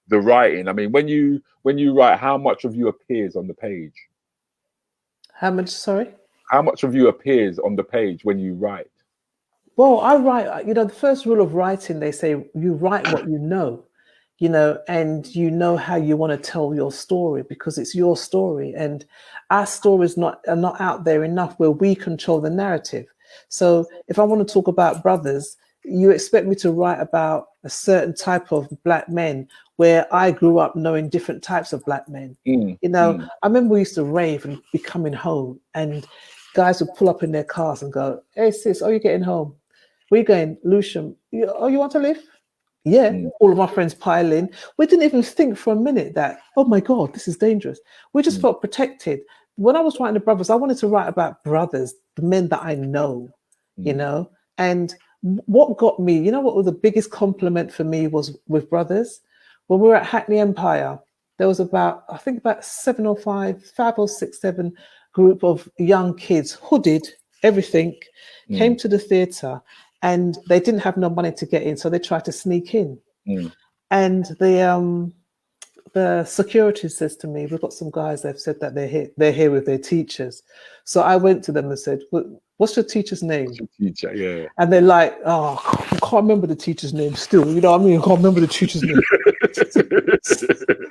the writing. I mean, when you write, how much of you appears on the page? How much? Sorry. How much of you appears on the page when you write? Well, I write, the first rule of writing, they say you write what you know, and you know how you want to tell your story, because it's your story, and our stories are not out there enough where we control the narrative. So if I want to talk about brothers, you expect me to write about a certain type of black men where I grew up knowing different types of black men. I remember we used to rave and be coming home, and guys would pull up in their cars and go, "Hey sis, are you getting home? We're going, Lucian, you want to live?" Yeah. All of my friends pile in. We didn't even think for a minute that, oh my God, this is dangerous. We just felt protected. When I was writing the brothers, I wanted to write about brothers, the men that I know, and what got me, what was the biggest compliment for me was with brothers. When we were at Hackney Empire, there was about 5 or 6, 7 group of young kids, hooded, everything, came to the theatre, and they didn't have no money to get in, so they tried to sneak in. And the security says to me, "We've got some guys, they've said that they're here with their teachers." So I went to them and said, "What's your teacher's name?" What's your teacher? Yeah. And they're like, "Oh, I can't remember the teacher's name still. You know what I mean? I can't remember the teacher's name."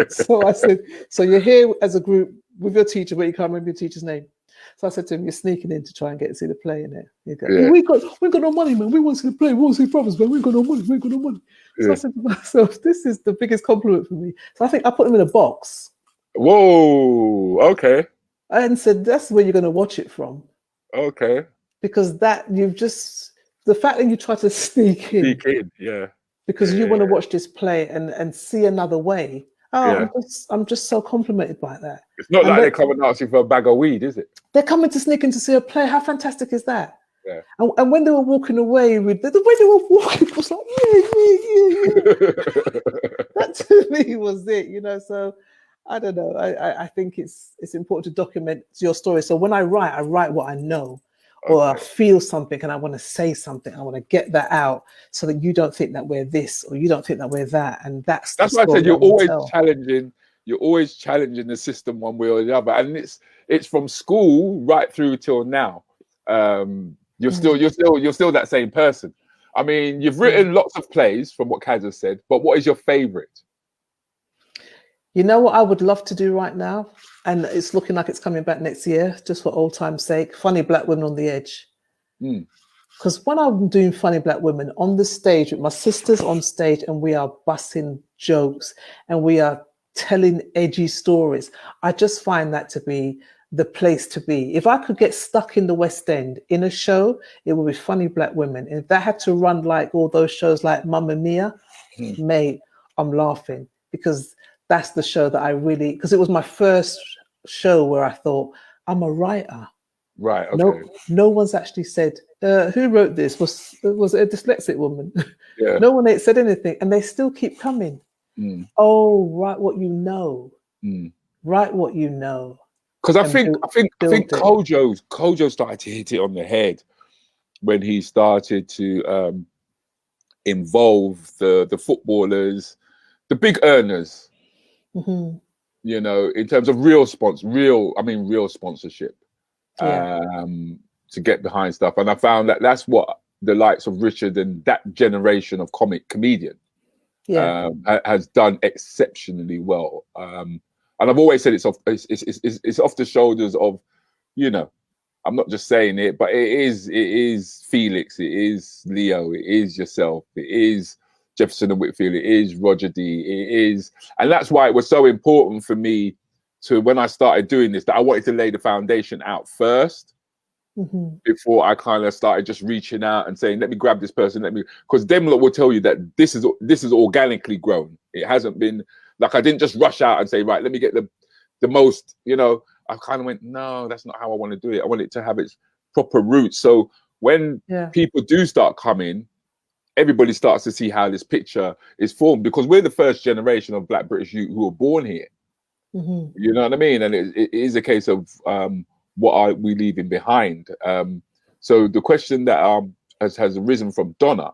So I said, "So you're here as a group with your teacher, but you can't remember your teacher's name?" So I said to him, "You're sneaking in to try and get to see the play in there." He goes, "We got no money, man. We want to see the play. We want to see brothers, man. We got no money. We got no money." So I said to myself, this is the biggest compliment for me. So I think I put him in a box. Whoa. Okay. And said, "That's where you're going to watch it from." Okay. Because the fact that you try to sneak in, yeah. Because you want to watch this play and see another way. I'm just so complimented by that. It's not like they come and ask you for a bag of weed, is it? They're coming to sneak in to see a play. How fantastic is that? Yeah. And when they were walking away with the way they were walking, it was like, yeah. That to me was it, So I don't know. I think it's important to document your story. So when I write what I know, or I feel something and I want to say something. I want to get that out so that you don't think that we're this or you don't think that we're that. And that's why I said you're always challenging. You're always challenging the system one way or the other, and it's from school right through till now. You're still that same person. I mean, you've written lots of plays from what Kaz has said, but what is your favorite? You know what I would love to do right now? And it's looking like it's coming back next year, just for old time's sake. Funny Black Women on the Edge. Because when I'm doing Funny Black Women on the stage with my sisters on stage, and we are busting jokes and we are telling edgy stories, I just find that to be the place to be. If I could get stuck in the West End in a show, it would be Funny Black Women. And if that had to run like all those shows like Mamma Mia, mate, I'm laughing, because that's the show that I really, because it was my first show where I thought, I'm a writer. Right. Okay. No one's actually said, who wrote this? Was it a dyslexic woman? Yeah. No one ain't said anything, and they still keep coming. Oh, write what you know. Write what you know. Because I think Kojo started to hit it on the head when he started to involve the footballers, the big earners. In terms of real sponsorship, to get behind stuff. And I found that that's what the likes of Richard and that generation of comedian has done exceptionally well. And I've always said it's off the shoulders of, I'm not just saying it, but it is Felix, it is Leo, it is yourself, it is Jefferson and Whitfield, it is Roger D, it is, and that's why it was so important for me to, when I started doing this, that I wanted to lay the foundation out first before I kind of started just reaching out and saying, let me grab this person, because them lot will tell you that this is organically grown. It hasn't been like, I didn't just rush out and say, right, let me get the most, I kind of went, no, that's not how I want to do it. I want it to have its proper roots. So when people do start coming, everybody starts to see how this picture is formed, because we're the first generation of Black British youth who were born here. You know what I mean? And it is a case of what are we leaving behind? So the question that has arisen from Donna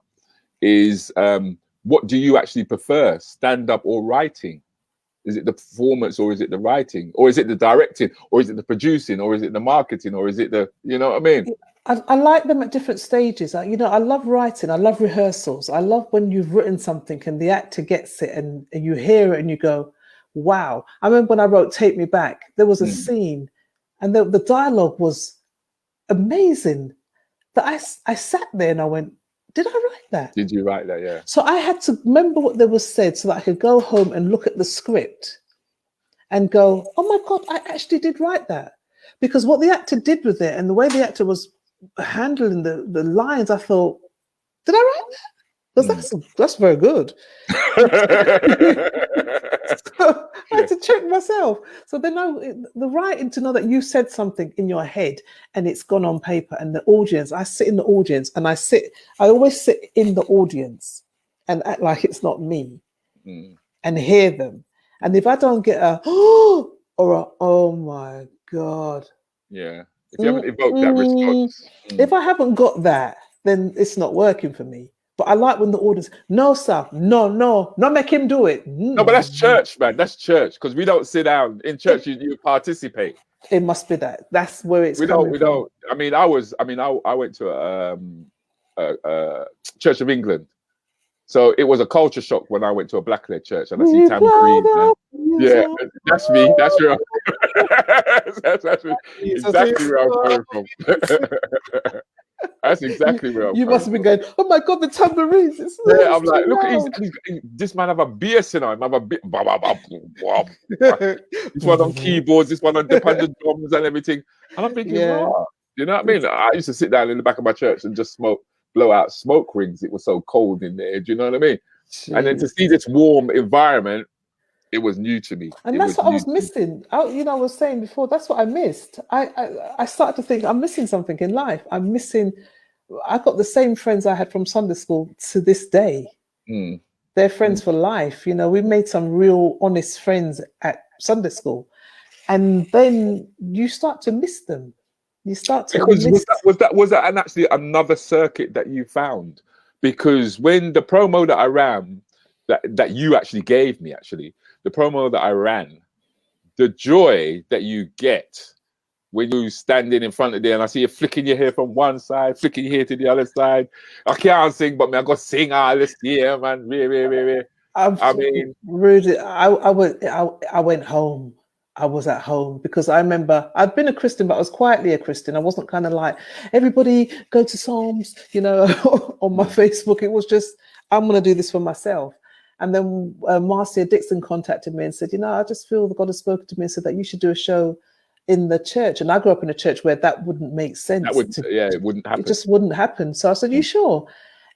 is, what do you actually prefer, stand-up or writing? Is it the performance, or is it the writing, or is it the directing, or is it the producing, or is it the marketing, or is it the, you know what I mean? I like them at different stages. You know, I love writing. I love rehearsals. I love when you've written something and the actor gets it and you hear it and you go, wow. I remember when I wrote Take Me Back, there was a scene and the dialogue was amazing. That I sat there and I went, did I write that? Did you write that? Yeah. So I had to remember what there was said so that I could go home and look at the script and go, oh my God, I actually did write that. Because what the actor did with it and the way the actor was handling the lines, I thought, did I write that? Because that's very good. So I had to check myself. So then the writing, to know that you said something in your head and it's gone on paper, and the audience, I sit in the audience and I always sit in the audience and act like it's not me and hear them. And if I don't get a or a oh my God. Yeah. If you haven't evoked that response. If I haven't got that, then it's not working for me. But I like when the audience, no, sir, no, not make him do it. No, but that's church, man. That's church, because we don't sit down in church. You participate. It must be that. That's where it's. We don't. I mean, I went to a Church of England, so it was a culture shock when I went to a black-led church and I see tambourines. Yeah, that's me. That's where that's exactly where I'm coming from. That's exactly where I'm You must have been going, oh my God, the tambourines. I'm like, look at this man have a bass in him. Have a bit. This one on keyboards, this one on dependent drums and everything. And I'm thinking, wow. You know what I mean? I used to sit down in the back of my church and just blow out smoke rings. It was so cold in there. Do you know what I mean? Jeez. And then to see this warm environment, it was new to me. And that's what I was missing. I was saying before, that's what I missed. I started to think I'm missing something in life. I've got the same friends I had from Sunday school to this day. They're friends for life. You know, we made some real honest friends at Sunday school. And then you start to miss them. You start to miss. Was that actually another circuit that you found? Because when the promo that I ran, that you actually gave me, the promo that I ran, the joy that you get when you standing in front of there and I see you flicking your hair from one side, flicking your hair to the other side. I can't sing, but I got to sing all this year, man. I mean, Rudi, I went home. I was at home because I remember I'd been a Christian, but I was quietly a Christian. I wasn't kind of like, everybody go to Psalms, you know, on my Facebook. It was just, I'm going to do this for myself. And then Marcia Dixon contacted me and said, you know, I just feel that God has spoken to me and said that you should do a show in the church. And I grew up in a church where that wouldn't make sense. It wouldn't happen. It just wouldn't happen. So I said, you sure?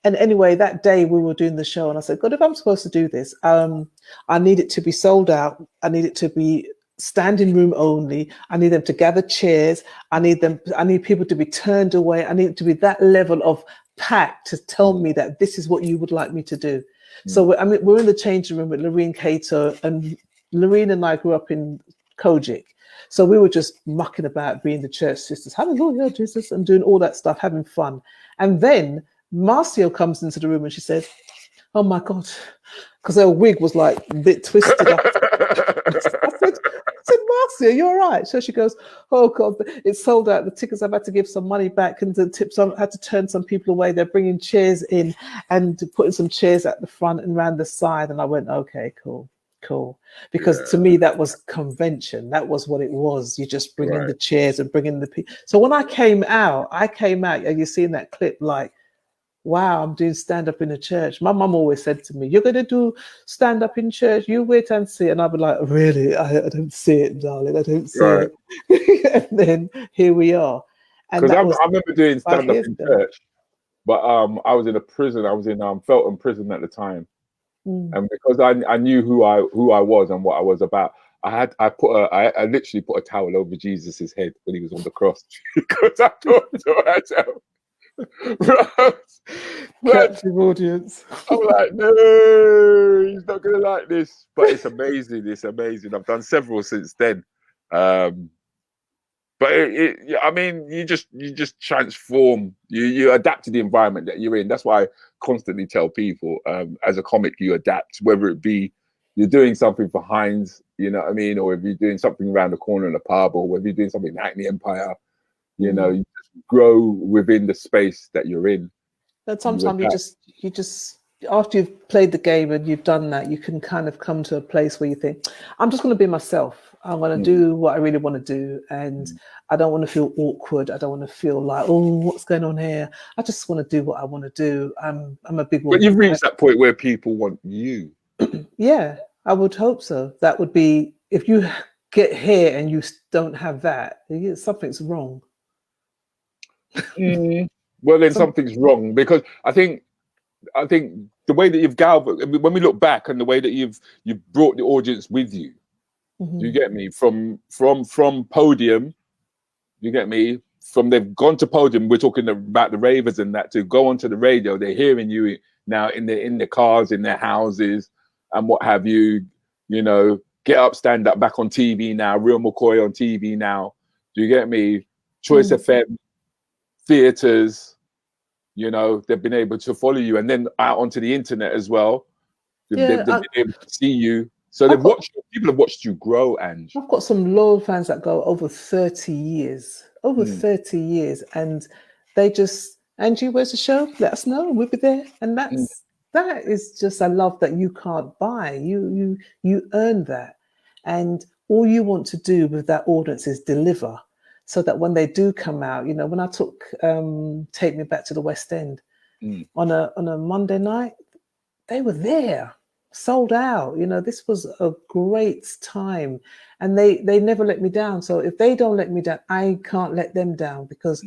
And anyway, that day we were doing the show and I said, God, if I'm supposed to do this, I need it to be sold out. I need it to be standing room only. I need them to gather chairs. I need people to be turned away. I need it to be that level of packed to tell me that this is what you would like me to do. So we're in the changing room with Lorene Cato, and Lorene and I grew up in Kojic. So we were just mucking about being the church sisters, hallelujah, Jesus, and doing all that stuff, having fun. And then Marcia comes into the room and she said, oh my God, because her wig was like a bit twisted up. I said, Marcia, you're all right. So she goes, oh God, it's sold out. The tickets, I've had to give some money back, and the tips, I had to turn some people away. They're bringing chairs in and putting some chairs at the front and around the side. And I went, okay, cool. Because to me, that was convention. That was what it was. You just bring in the chairs and bring in the people. So when I came out, and you see in that clip, like, wow, I'm doing stand-up in a church. My mum always said to me, you're going to do stand-up in church? You wait and see. And I'd be like, really? I don't see it, darling. I don't see it. And then here we are. Because I remember doing stand-up in church, but I was in a prison. I was in Felton prison at the time. And because I knew who I was and what I was about, I literally put a towel over Jesus's head when he was on the cross because I thought to myself, Captive audience. I'm like, no, he's not gonna like this. But it's amazing. It's amazing. I've done several since then. But I mean, you just transform. You adapt to the environment that you're in. That's why I constantly tell people, as a comic, you adapt. Whether it be you're doing something for Heinz, you know what I mean, or if you're doing something around the corner in a pub, or whether you're doing something in Hackney Empire, you know, you just grow within the space that you're in. But sometimes you just after you've played the game and you've done that, you can kind of come to a place where you think, I'm just going to be myself. I'm going to do what I really want to do, and I don't want to feel awkward. I don't want to feel like, oh, what's going on here? I just want to do what I want to do. I'm a big woman. But you've reached that point where people want you. Yeah, I would hope so. That would be, if you get here and you don't have that, something's wrong. Well, then something's wrong, because I think the way that you've when we look back and the way that you've brought the audience with you, do you get me? From podium, you get me? From they've gone to podium, we're talking about the ravers and that, to go onto the radio, they're hearing you now in their cars, in their houses, and what have you. You know, Get Up, Stand Up, back on TV now, Real McCoy on TV now. Do you get me? Choice FM, theaters. You know, they've been able to follow you, and then out onto the internet as well. They've been able to see you. So people have watched you grow, Ange. I've got some loyal fans that go over 30 years, 30 years. And they just, Angie, where's the show? Let us know. We'll be there. And that is just a love that you can't buy. You earn that. And all you want to do with that audience is deliver, so that when they do come out, you know, when I took Take Me Back to the West End on a Monday night, they were there, sold out. You know, this was a great time, and they never let me down. So if they don't let me down, I can't let them down, because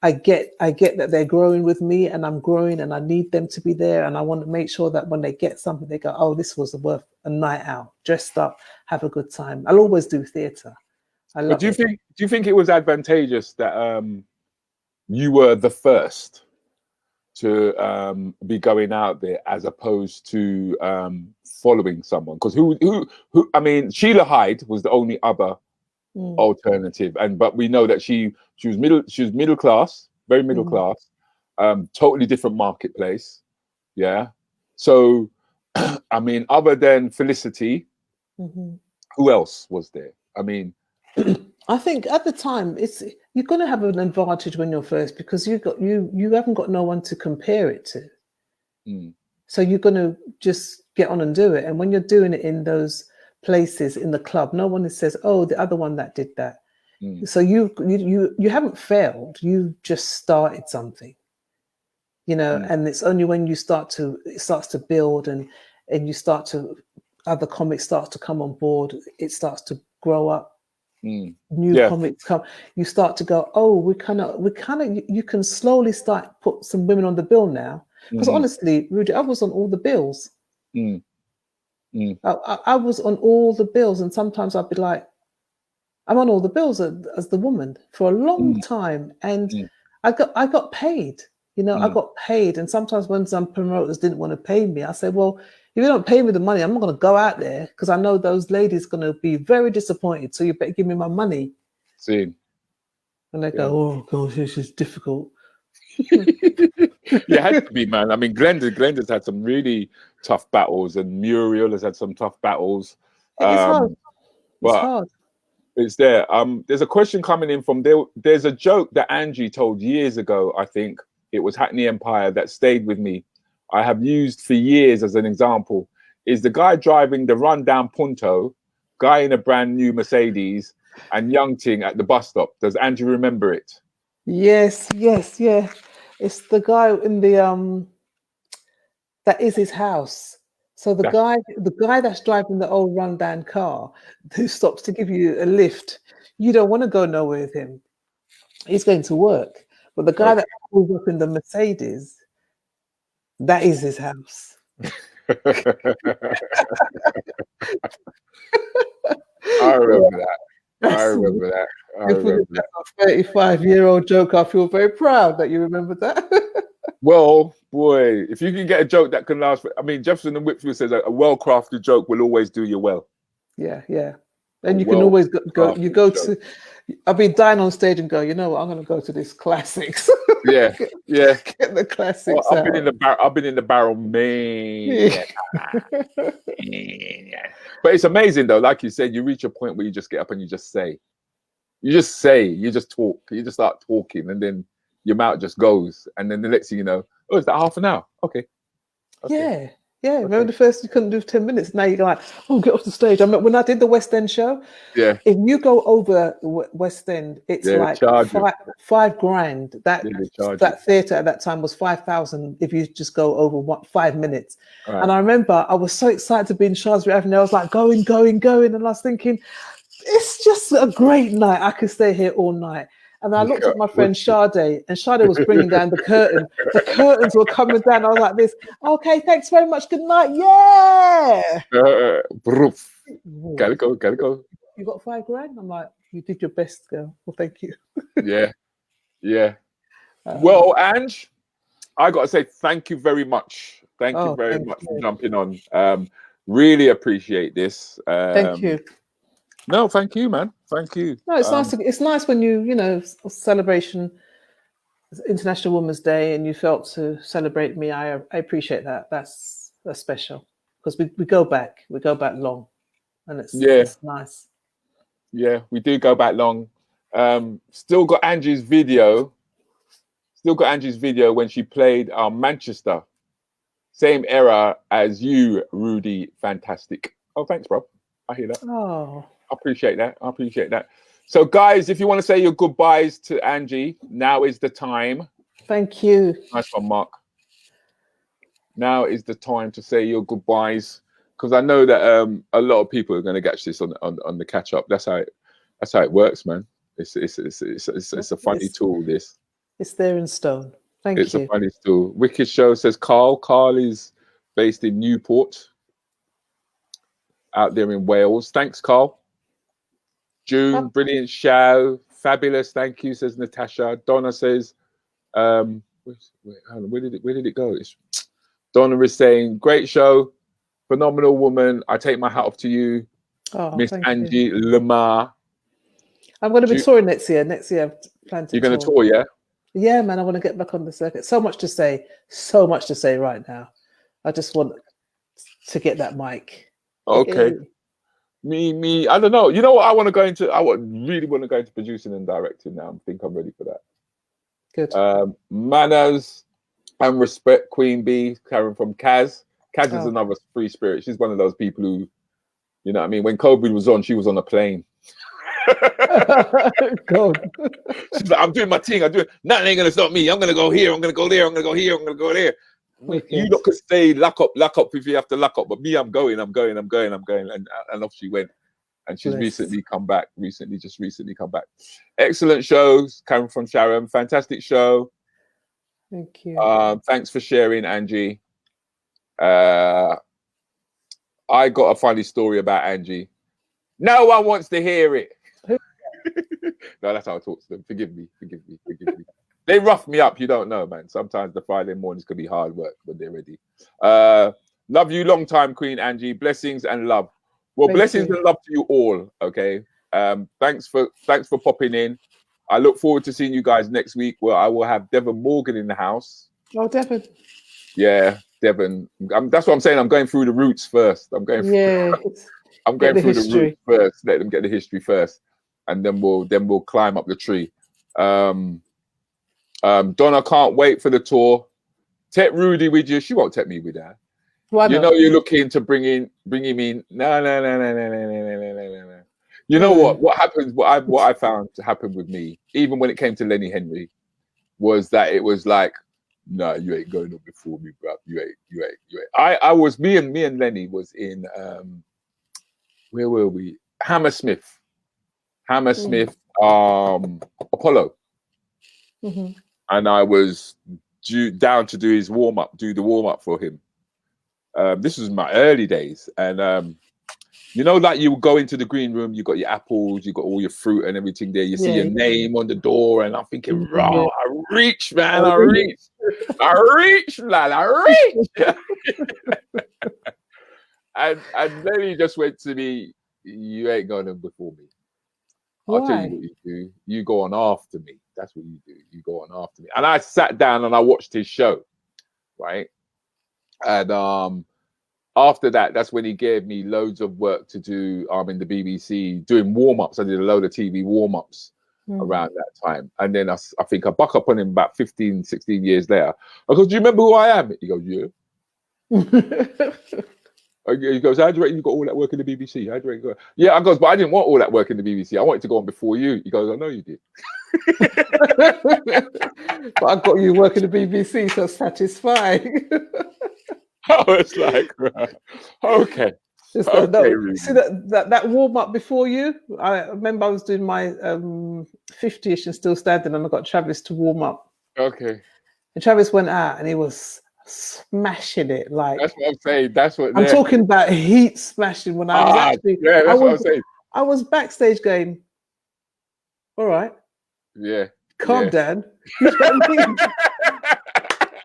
I get that they're growing with me, and I'm growing, and I need them to be there, and I want to make sure that when they get something, they go, oh, this was worth a night out, dressed up, have a good time. I'll always do theatre. But do you think it was advantageous that you were the first to be going out there, as opposed to following someone? Because who I mean, Sheila Hyde was the only other alternative, but we know that she was middle class, very middle class, totally different marketplace. Yeah. So I mean, other than Felicity, who else was there? I mean, I think at the time you're going to have an advantage when you're first, because you haven't got no one to compare it to. So you're going to just get on and do it. And when you're doing it in those places, in the club, no one says, oh, the other one that did that. So you haven't failed. You just started something, you know. And it's only when it starts to build, and you start to, other comics start to come on board, it starts to grow up. New comics come, you start to go, oh, we kind of you can slowly start put some women on the bill now, because honestly, Rudi, I was on all the bills. I was on all the bills, and sometimes I'd be like, I'm on all the bills as the woman for a long time, and I got paid, you know. I got paid, and sometimes when some promoters didn't want to pay me, I said, well, if you don't pay me the money, I'm not going to go out there, because I know those ladies going to be very disappointed. So you better give me my money. See. And they go, oh gosh, this is difficult. You had to be, man. I mean, Glenda's had some really tough battles, and Muriel has had some tough battles. It's hard. It's hard. It's there. There's a question coming in from there. There's a joke that Angie told years ago. I think it was Hackney Empire, that stayed with me. I have used for years as an example. Is the guy driving the rundown Punto, guy in a brand new Mercedes, and young ting at the bus stop? Does Angie remember it? Yes. It's the guy in the that is his house. So the guy that's driving the old rundown car, who stops to give you a lift, you don't want to go nowhere with him. He's going to work. But the guy that pulls up in the Mercedes, that is his house. I remember that. I remember that. I remember that. A 35-year-old joke. I feel very proud that you remember that. Well, boy, if you can get a joke that can last, I mean, Jefferson and Whitfield says a well-crafted joke will always do you well. Yeah. And you can always go. You go to. I'll be dying on stage and go. You know what? I'm going to go to this classics. Yeah. Get the classics I've out. been in the barrel, man. But it's amazing though. Like you said, you reach a point where you just get up and you just say. You just talk. You just start talking, and then your mouth just goes, and then the next thing you know, oh, is that half an hour? Okay. Yeah. Remember the first you couldn't do 10 minutes. Now you're like, oh, get off the stage. I mean, when I did the West End show, yeah, if you go over the West End, it's like $5,000. That theatre at that time was 5,000 if you just go over 5 minutes. Right. And I remember I was so excited to be in Shaftesbury Avenue. I was like, going, and I was thinking, it's just a great night. I could stay here all night. And I looked at my friend Sade, and Sade was bringing down the curtain. The curtains were coming down. I was like this. Okay, thanks very much. Good night. Yeah. Gotta go. You got $5,000? I'm like, you did your best, girl. Well, thank you. Yeah. Well, Ange, I got to say thank you very much. Thank you very much for jumping on. Really appreciate this. Thank you. No, thank you, man. Thank you. No, it's nice. It's nice when you know, celebration, International Women's Day, and you felt to celebrate me. I appreciate that. That's special because we go back long, and it's nice. Yeah, we do go back long. Still got Angie's video when she played Manchester. Same era as you, Rudi. Fantastic. Oh, thanks, bro. I hear that. Oh. I appreciate that. So, guys, if you want to say your goodbyes to Angie, now is the time. Thank you. Nice one, Mark. Now is the time to say your goodbyes, because I know that a lot of people are going to catch this on the catch up. That's how it works, man. It's a funny tool. This. It's there in stone. Thank you. It's a funny tool. Wicked Show says Carl. Carl is based in Newport, out there in Wales. Thanks, Carl. June, brilliant show, fabulous. Thank you, says Natasha. Donna says, where did it go? Donna is saying, great show, phenomenal woman. I take my hat off to you, Miss Angie Lamar. I'm going to be touring next year. Next year, I plan to. You're going to tour, yeah? Yeah, man. I want to get back on the circuit. So much to say right now. I just want to get that mic. Okay. Me. I don't know. You know what? I want to go into. Really want to go into producing and directing now. I think I'm ready for that. Good. Manners and respect, Queen Bee, Karen from Kaz. Kaz is another free spirit. She's one of those people who, you know what I mean? When COVID was on, she was on a plane. God. She's like, I'm doing my thing. Nothing ain't gonna stop me. I'm gonna go here. I'm gonna go there. I'm gonna go here. I'm gonna go there. Okay. You lot could stay lock up if you have to lock up. But me, I'm going. And off she went. And she's recently come back. Recently come back. Excellent shows, Karen from Sharon. Fantastic show. Thank you. Thanks for sharing, Angie. I got a funny story about Angie. No one wants to hear it. No, that's how I talk to them. Forgive me. They rough me up. You don't know, man. Sometimes the Friday mornings can be hard work when they're ready. Love you, long time, Queen Angie. Blessings and love. Well, blessings and love to you all. Okay. Thanks for popping in. I look forward to seeing you guys next week, where I will have Devon Morgan in the house. Oh, Devon. Yeah, Devon. That's what I'm saying. I'm going through the roots first. I'm going through the roots first. Let them get the history first, and then we'll climb up the tree. Donna can't wait for the tour. Take Rudi with you. She won't take me with her. Why not? You're looking to bring him in. No. You know what? What happens? What I found to happen with me, even when it came to Lenny Henry, was that it was like, no, you ain't going up before me, bro. You ain't. Me and Lenny was in where were we? Hammersmith, Apollo. Mm-hmm. And I was down to do the warm up for him. This was my early days, and You know, like you go into the green room, you got your apples, you got all your fruit and everything there. You see your name on the door, and I'm thinking, raw, I reach, man, I reach, lad, I reach. and then he just went to me, you ain't going before me. I'll tell you what you do. You go on after me. That's what you do. You go on after me. And I sat down and I watched his show, right? And after that, that's when he gave me loads of work to do in the BBC, doing warm-ups. I did a load of TV warm-ups around that time. And then I think I buck up on him about 15, 16 years later. I go, do you remember who I am? He goes, yeah. He goes, how do you reckon you got all that work in the BBC? How do you reckon you got... Yeah, I goes, but I didn't want all that work in the BBC. I wanted to go on before you. He goes, I know you did. But I got you working the BBC, so satisfying. I was like, okay. Really. See that warm up before you? I remember I was doing my 50ish and still standing, and I got Travis to warm up. Okay. And Travis went out and he was smashing it. Like, that's what I'm saying. That's what I'm talking about, heat smashing. When I was actually, yeah, that's what I'm saying. I was backstage going, all right, calm down. You know what I mean?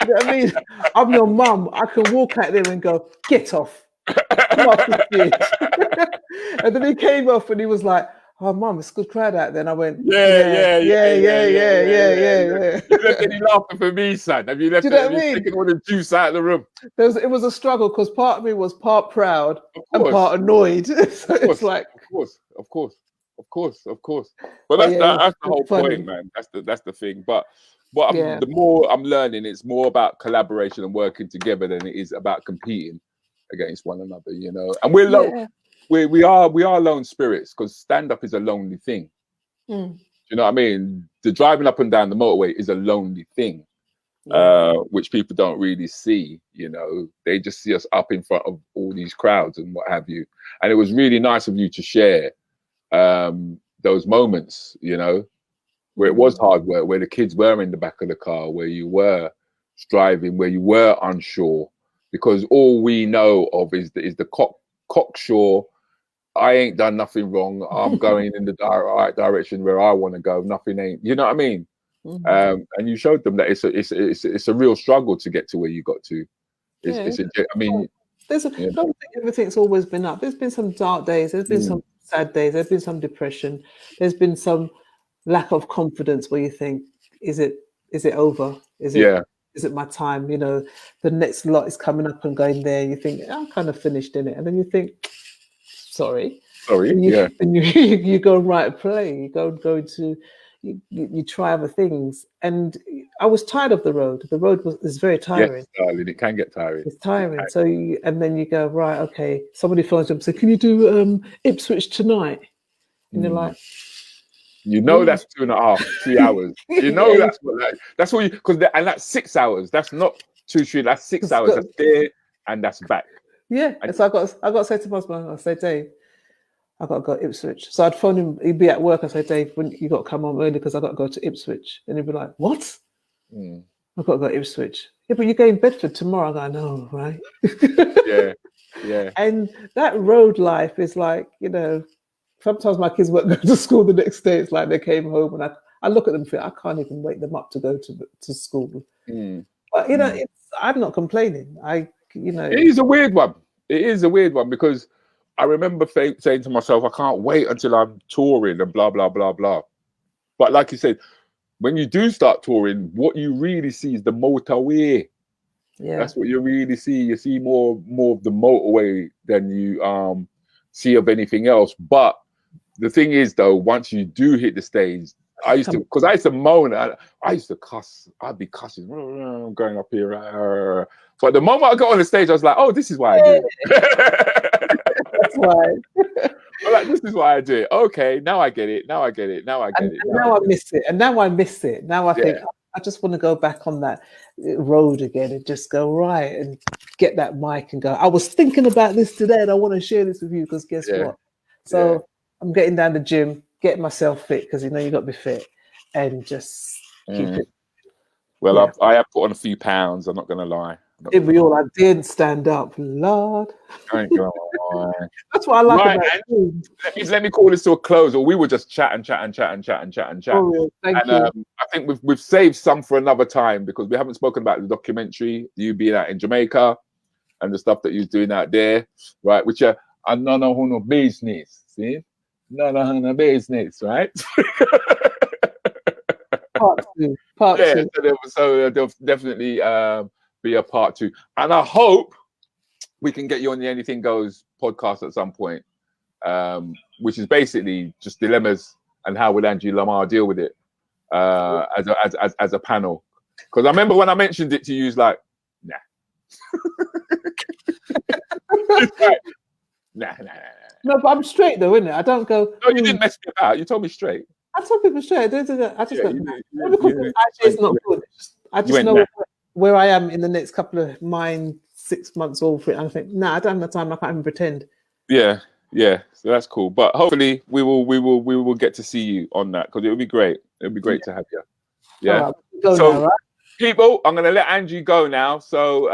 You know what I mean? I'm your mum. I can walk out there and go, get off. Come off the stage. And then he came off and he was like, oh, mum, it's a good crowd out there. And I went, yeah. You looked at him laughing for me, son. Have you left taking all the juice out of the room? It was a struggle because part of me was part proud and part annoyed. So it's like, of course. But that's the whole point, man. That's the thing. But the more I'm learning, it's more about collaboration and working together than it is about competing against one another, you know. And we're low. We are lone spirits, because stand-up is a lonely thing. You know what I mean? The driving up and down the motorway is a lonely thing, which people don't really see. You know, they just see us up in front of all these crowds and what have you. And it was really nice of you to share those moments, you know, where it was hard work, where the kids were in the back of the car, where you were striving, where you were unsure, because all we know of is the cocksure. I ain't done nothing wrong. I'm going in the right direction where I want to go. Nothing ain't, you know what I mean? And you showed them that it's a real struggle to get to where you got to. I mean, I don't think everything's always been up. There's been some dark days. There's been some sad days. There's been some depression. There's been some lack of confidence where you think, is it over? Is it my time? You know, the next lot is coming up and going there. You think, I'm kind of finished in it. And then you think, sorry. And you go and write a play. You go into, you try other things. And I was tired of the road. The road is very tiring. Yes, darling, it can get tiring. It's tiring. So and then you go, right, okay. Somebody phones you up and says, can you do Ipswich tonight? And you're like, you know, that's 2.5, 3 hours. You know, that's what you, and that's 6 hours. That's not 2, 3. That's 6 hours. That's there and that's back. Yeah. And so I got to say to my husband, I say, Dave, I got to go to Ipswich. So I'd phone him. He'd be at work. I say, Dave, when you got to come home early because I got to go to Ipswich. And he'd be like, what? I've got to go to Ipswich. Yeah, but you're going Bedford tomorrow. I go, I know, right? Yeah. And that road life is like, you know, sometimes my kids won't go to school the next day. It's like they came home and I look at them and feel I can't even wake them up to go to school. But, you know, I'm not complaining. It is a weird one. It is a weird one because I remember saying to myself, I can't wait until I'm touring and blah, blah, blah, blah. But like you said, when you do start touring, what you really see is the motorway. Yeah. That's what you really see. You see more of the motorway than you see of anything else. But the thing is, though, once you do hit the stage, I used to moan. I used to cuss. I'd be cussing. I'm going up here. But the moment I got on the stage, I was like, oh, this is why I do it. That's why. I'm like, this is why I do it. Okay, now I get it. Now I get it. Now I miss it. And now I miss it. Now I think I just want to go back on that road again and just go right and get that mic and go, I was thinking about this today and I want to share this with you because guess what? So I'm getting down the gym, getting myself fit because, you know, you got to be fit and just keep it. Well, I have put on a few pounds. I'm not going to lie. Did we all? I did stand up, Lord. Thank you. That's what I like Right, about you. let me call this to a close, or we were just chat. Oh, thank And you. I think we've saved some for another time because we haven't spoken about the documentary, you being out in Jamaica, and the stuff that you're doing out there, right? Which are none of no business, see? None of no business, right? Part two. Yeah, so there'll definitely be a part 2, and I hope we can get you on the Anything Goes podcast at some point, which is basically just dilemmas and how would Angie Lamar deal with it as a panel. Because I remember when I mentioned it to you, it's like, nah. It's like, nah. No, but I'm straight though, isn't it? I don't go. No, you didn't mess me about. You told me straight. I tell people straight. I don't do that. I just go. Nah. Because actually, it's not good. I just know where I am in the next couple of 6 months all for it. And I think, nah, I don't have the time. I can't even pretend. Yeah. So that's cool. But hopefully we will get to see you on that because it would be great. It would be great to have you. Yeah. Right, go so now, right? People, I'm gonna let Angie go now. So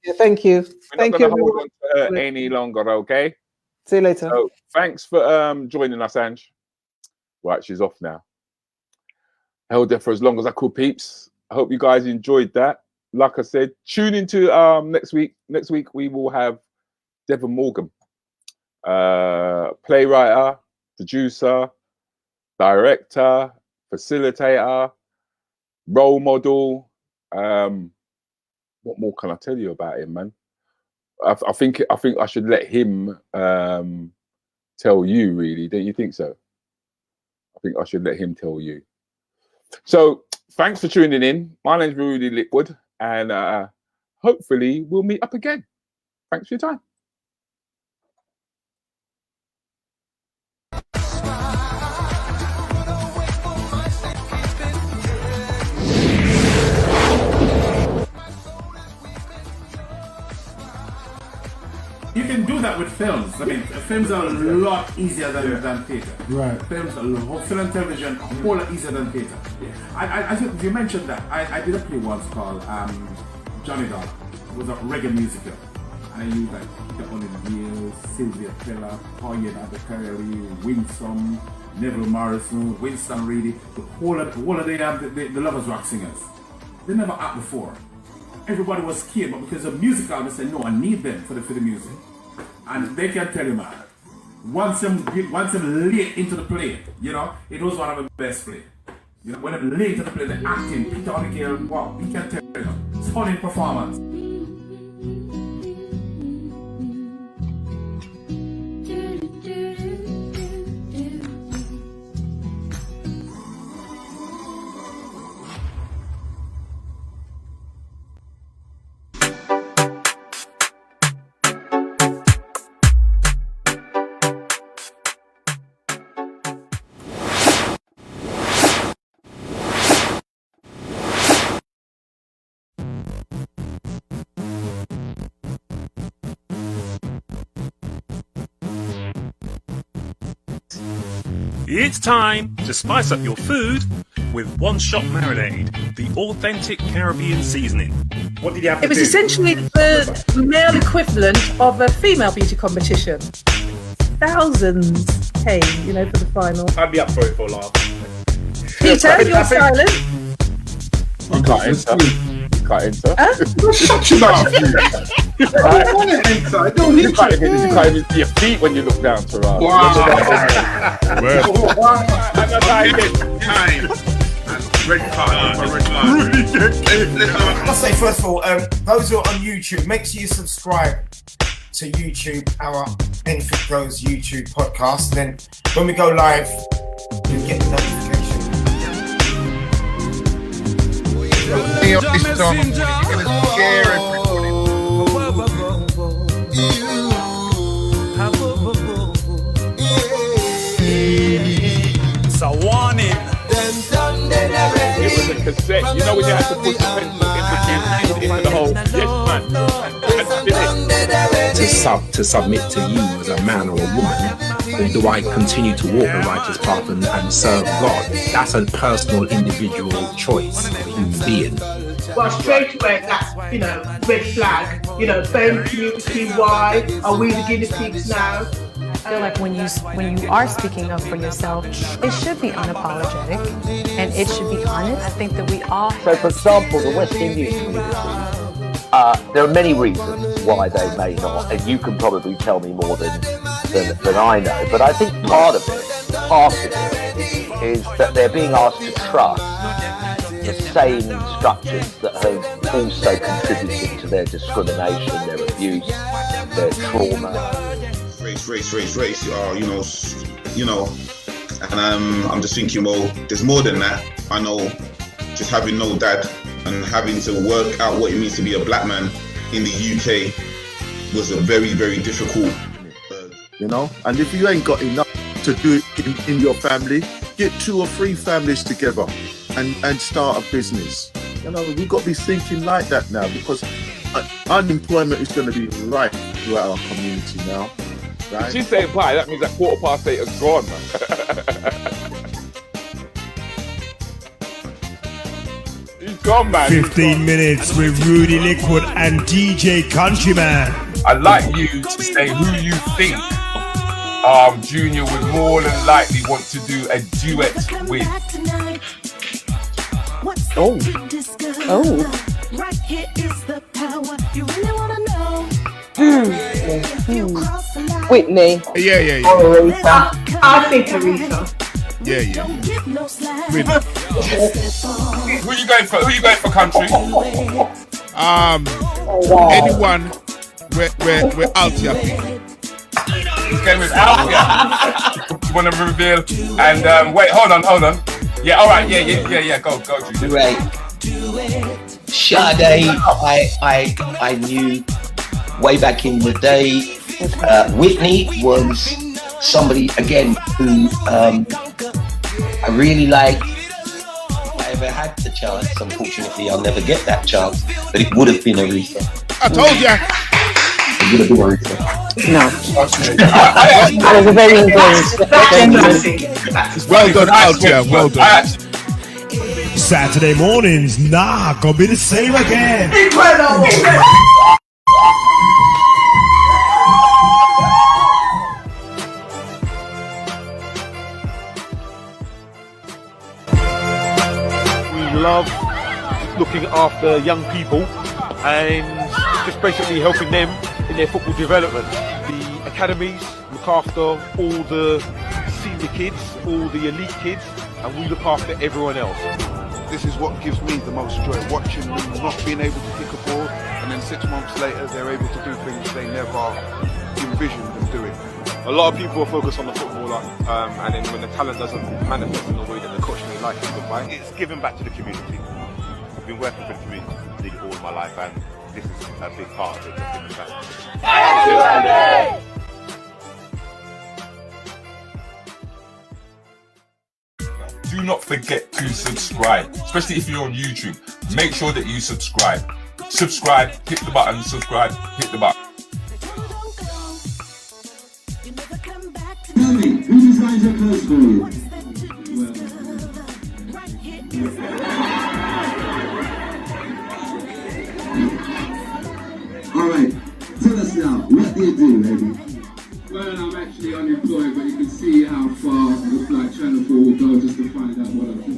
yeah, thank you. We're not gonna hold on to her any longer, okay? See you later. So thanks for joining us, Ange. Right, she's off now. Held there for as long as I could, peeps. I hope you guys enjoyed that. Like I said, tune into next week. Next week we will have Devon Morgan, playwright, producer, director, facilitator, role model. What more can I tell you about him, man? I think I should let him tell you, really. Don't you think so? I think I should let him tell you. So thanks for tuning in. My name's Rudi Lickwood, and hopefully we'll meet up again. Thanks for your time. You can do that with films. I mean, films are a lot easier than theatre. Right. Films, film and television, a whole lot easier than theatre. Yeah. I think you mentioned that. I did a play once called Johnny Dollar. It was a reggae musical. And I used like Peter O'Neill, Sylvia Keller, Poyet Adekareli, Winsome, Neville Morrison, Winston Reedy, the whole of the Lovers Rock singers. They never act before. Everybody was scared, but because of musical, they said, no, I need them for the music. And they can tell you, man, once them late into the play, you know, it was one of the best plays. You know, when them late into the play, the acting, Peter O'Neill, wow, he can tell you, stunning performance. It's time to spice up your food with One Shot Marinade, the authentic Caribbean seasoning. What did you have to do? It was essentially the male equivalent of a female beauty competition. Thousands came, you know, for the final. I'd be up for it for a laugh. Peter, you're silent. You can't enter. You can't enter. Huh? Shut your mouth. I don't want to enter. I don't need to. You can't even see your feet when you look down to us. Wow. Red card. I'll say first of all, those who are on YouTube, make sure you subscribe to YouTube, our Anything Goes YouTube podcast. Then when we go live, you get the notification. This song, you're gonna scare everybody. It's a warning. It was a cassette. You know when you had to put the pencil into the hole? Yes, man. To submit to you as a man or a woman, or do I continue to walk the righteous path and serve God? That's a personal, individual choice of a human being. well, straight away that's, you know, red flag. You know, BAME community, why? Are we the guinea pigs now? I feel like when you are speaking up for yourself, it should be unapologetic and it should be honest. I think that we all So, for example, the West Indian community, there are many reasons why they may not, and you can probably tell me more than I know, but I think part of it is that they're being asked to trust the same structures that have also contributed to their discrimination, their abuse, their trauma. Race, you know, and I'm just thinking, well, there's more than that. I know just having no dad and having to work out what it means to be a black man in the UK was a very, very difficult. You know, and if you ain't got enough to do it in your family, get 2 or 3 families together and start a business. You know, we've got to be thinking like that now, because unemployment is going to be right throughout our community now. Right? She's saying bye, that means that 8:15 is gone, man. He's gone, man. 15 minutes with Rudi Lickwood and DJ Countryman. I'd like you to say who you think Junior would more than likely want to do a duet with. Oh. Whitney. Yeah. I think Aretha. Yeah. Who are you going for, country? Anyone where Altia pick. He's going with Altia. You want to reveal? And wait, hold on. Yeah, all right. Yeah. Go, Junior. Right. Sade, I knew way back in the day. Whitney was somebody again who I really like. If I ever had the chance, unfortunately I'll never get that chance, but it would have been Aretha. I told ya. It would have been Aretha. No. That was a very important. Well done, Altia. Well done. Saturday mornings, gonna be the same again. We love looking after young people and just basically helping them in their football development. The academies look after all the senior kids, all the elite kids, and we look after everyone else. This is what gives me the most joy, watching them not being able to kick a ball, and then 6 months later they're able to do things they never envisioned them doing. A lot of people are focused on the footballer, and then when the talent doesn't manifest in the way that the coach may like it, goodbye. It's giving back to the community. I've been working for the community all my life, and this is a big part of it, just giving back. Do not forget to subscribe, especially if you're on YouTube. Make sure that you subscribe. Subscribe, hit the button, subscribe, hit the button. Tell me, who designs your clothes for you? Alright, tell us now, what do you do, baby? Well, I'm actually unemployed, but you can see how far the flight Channel 4 will go just to find out what I'm doing.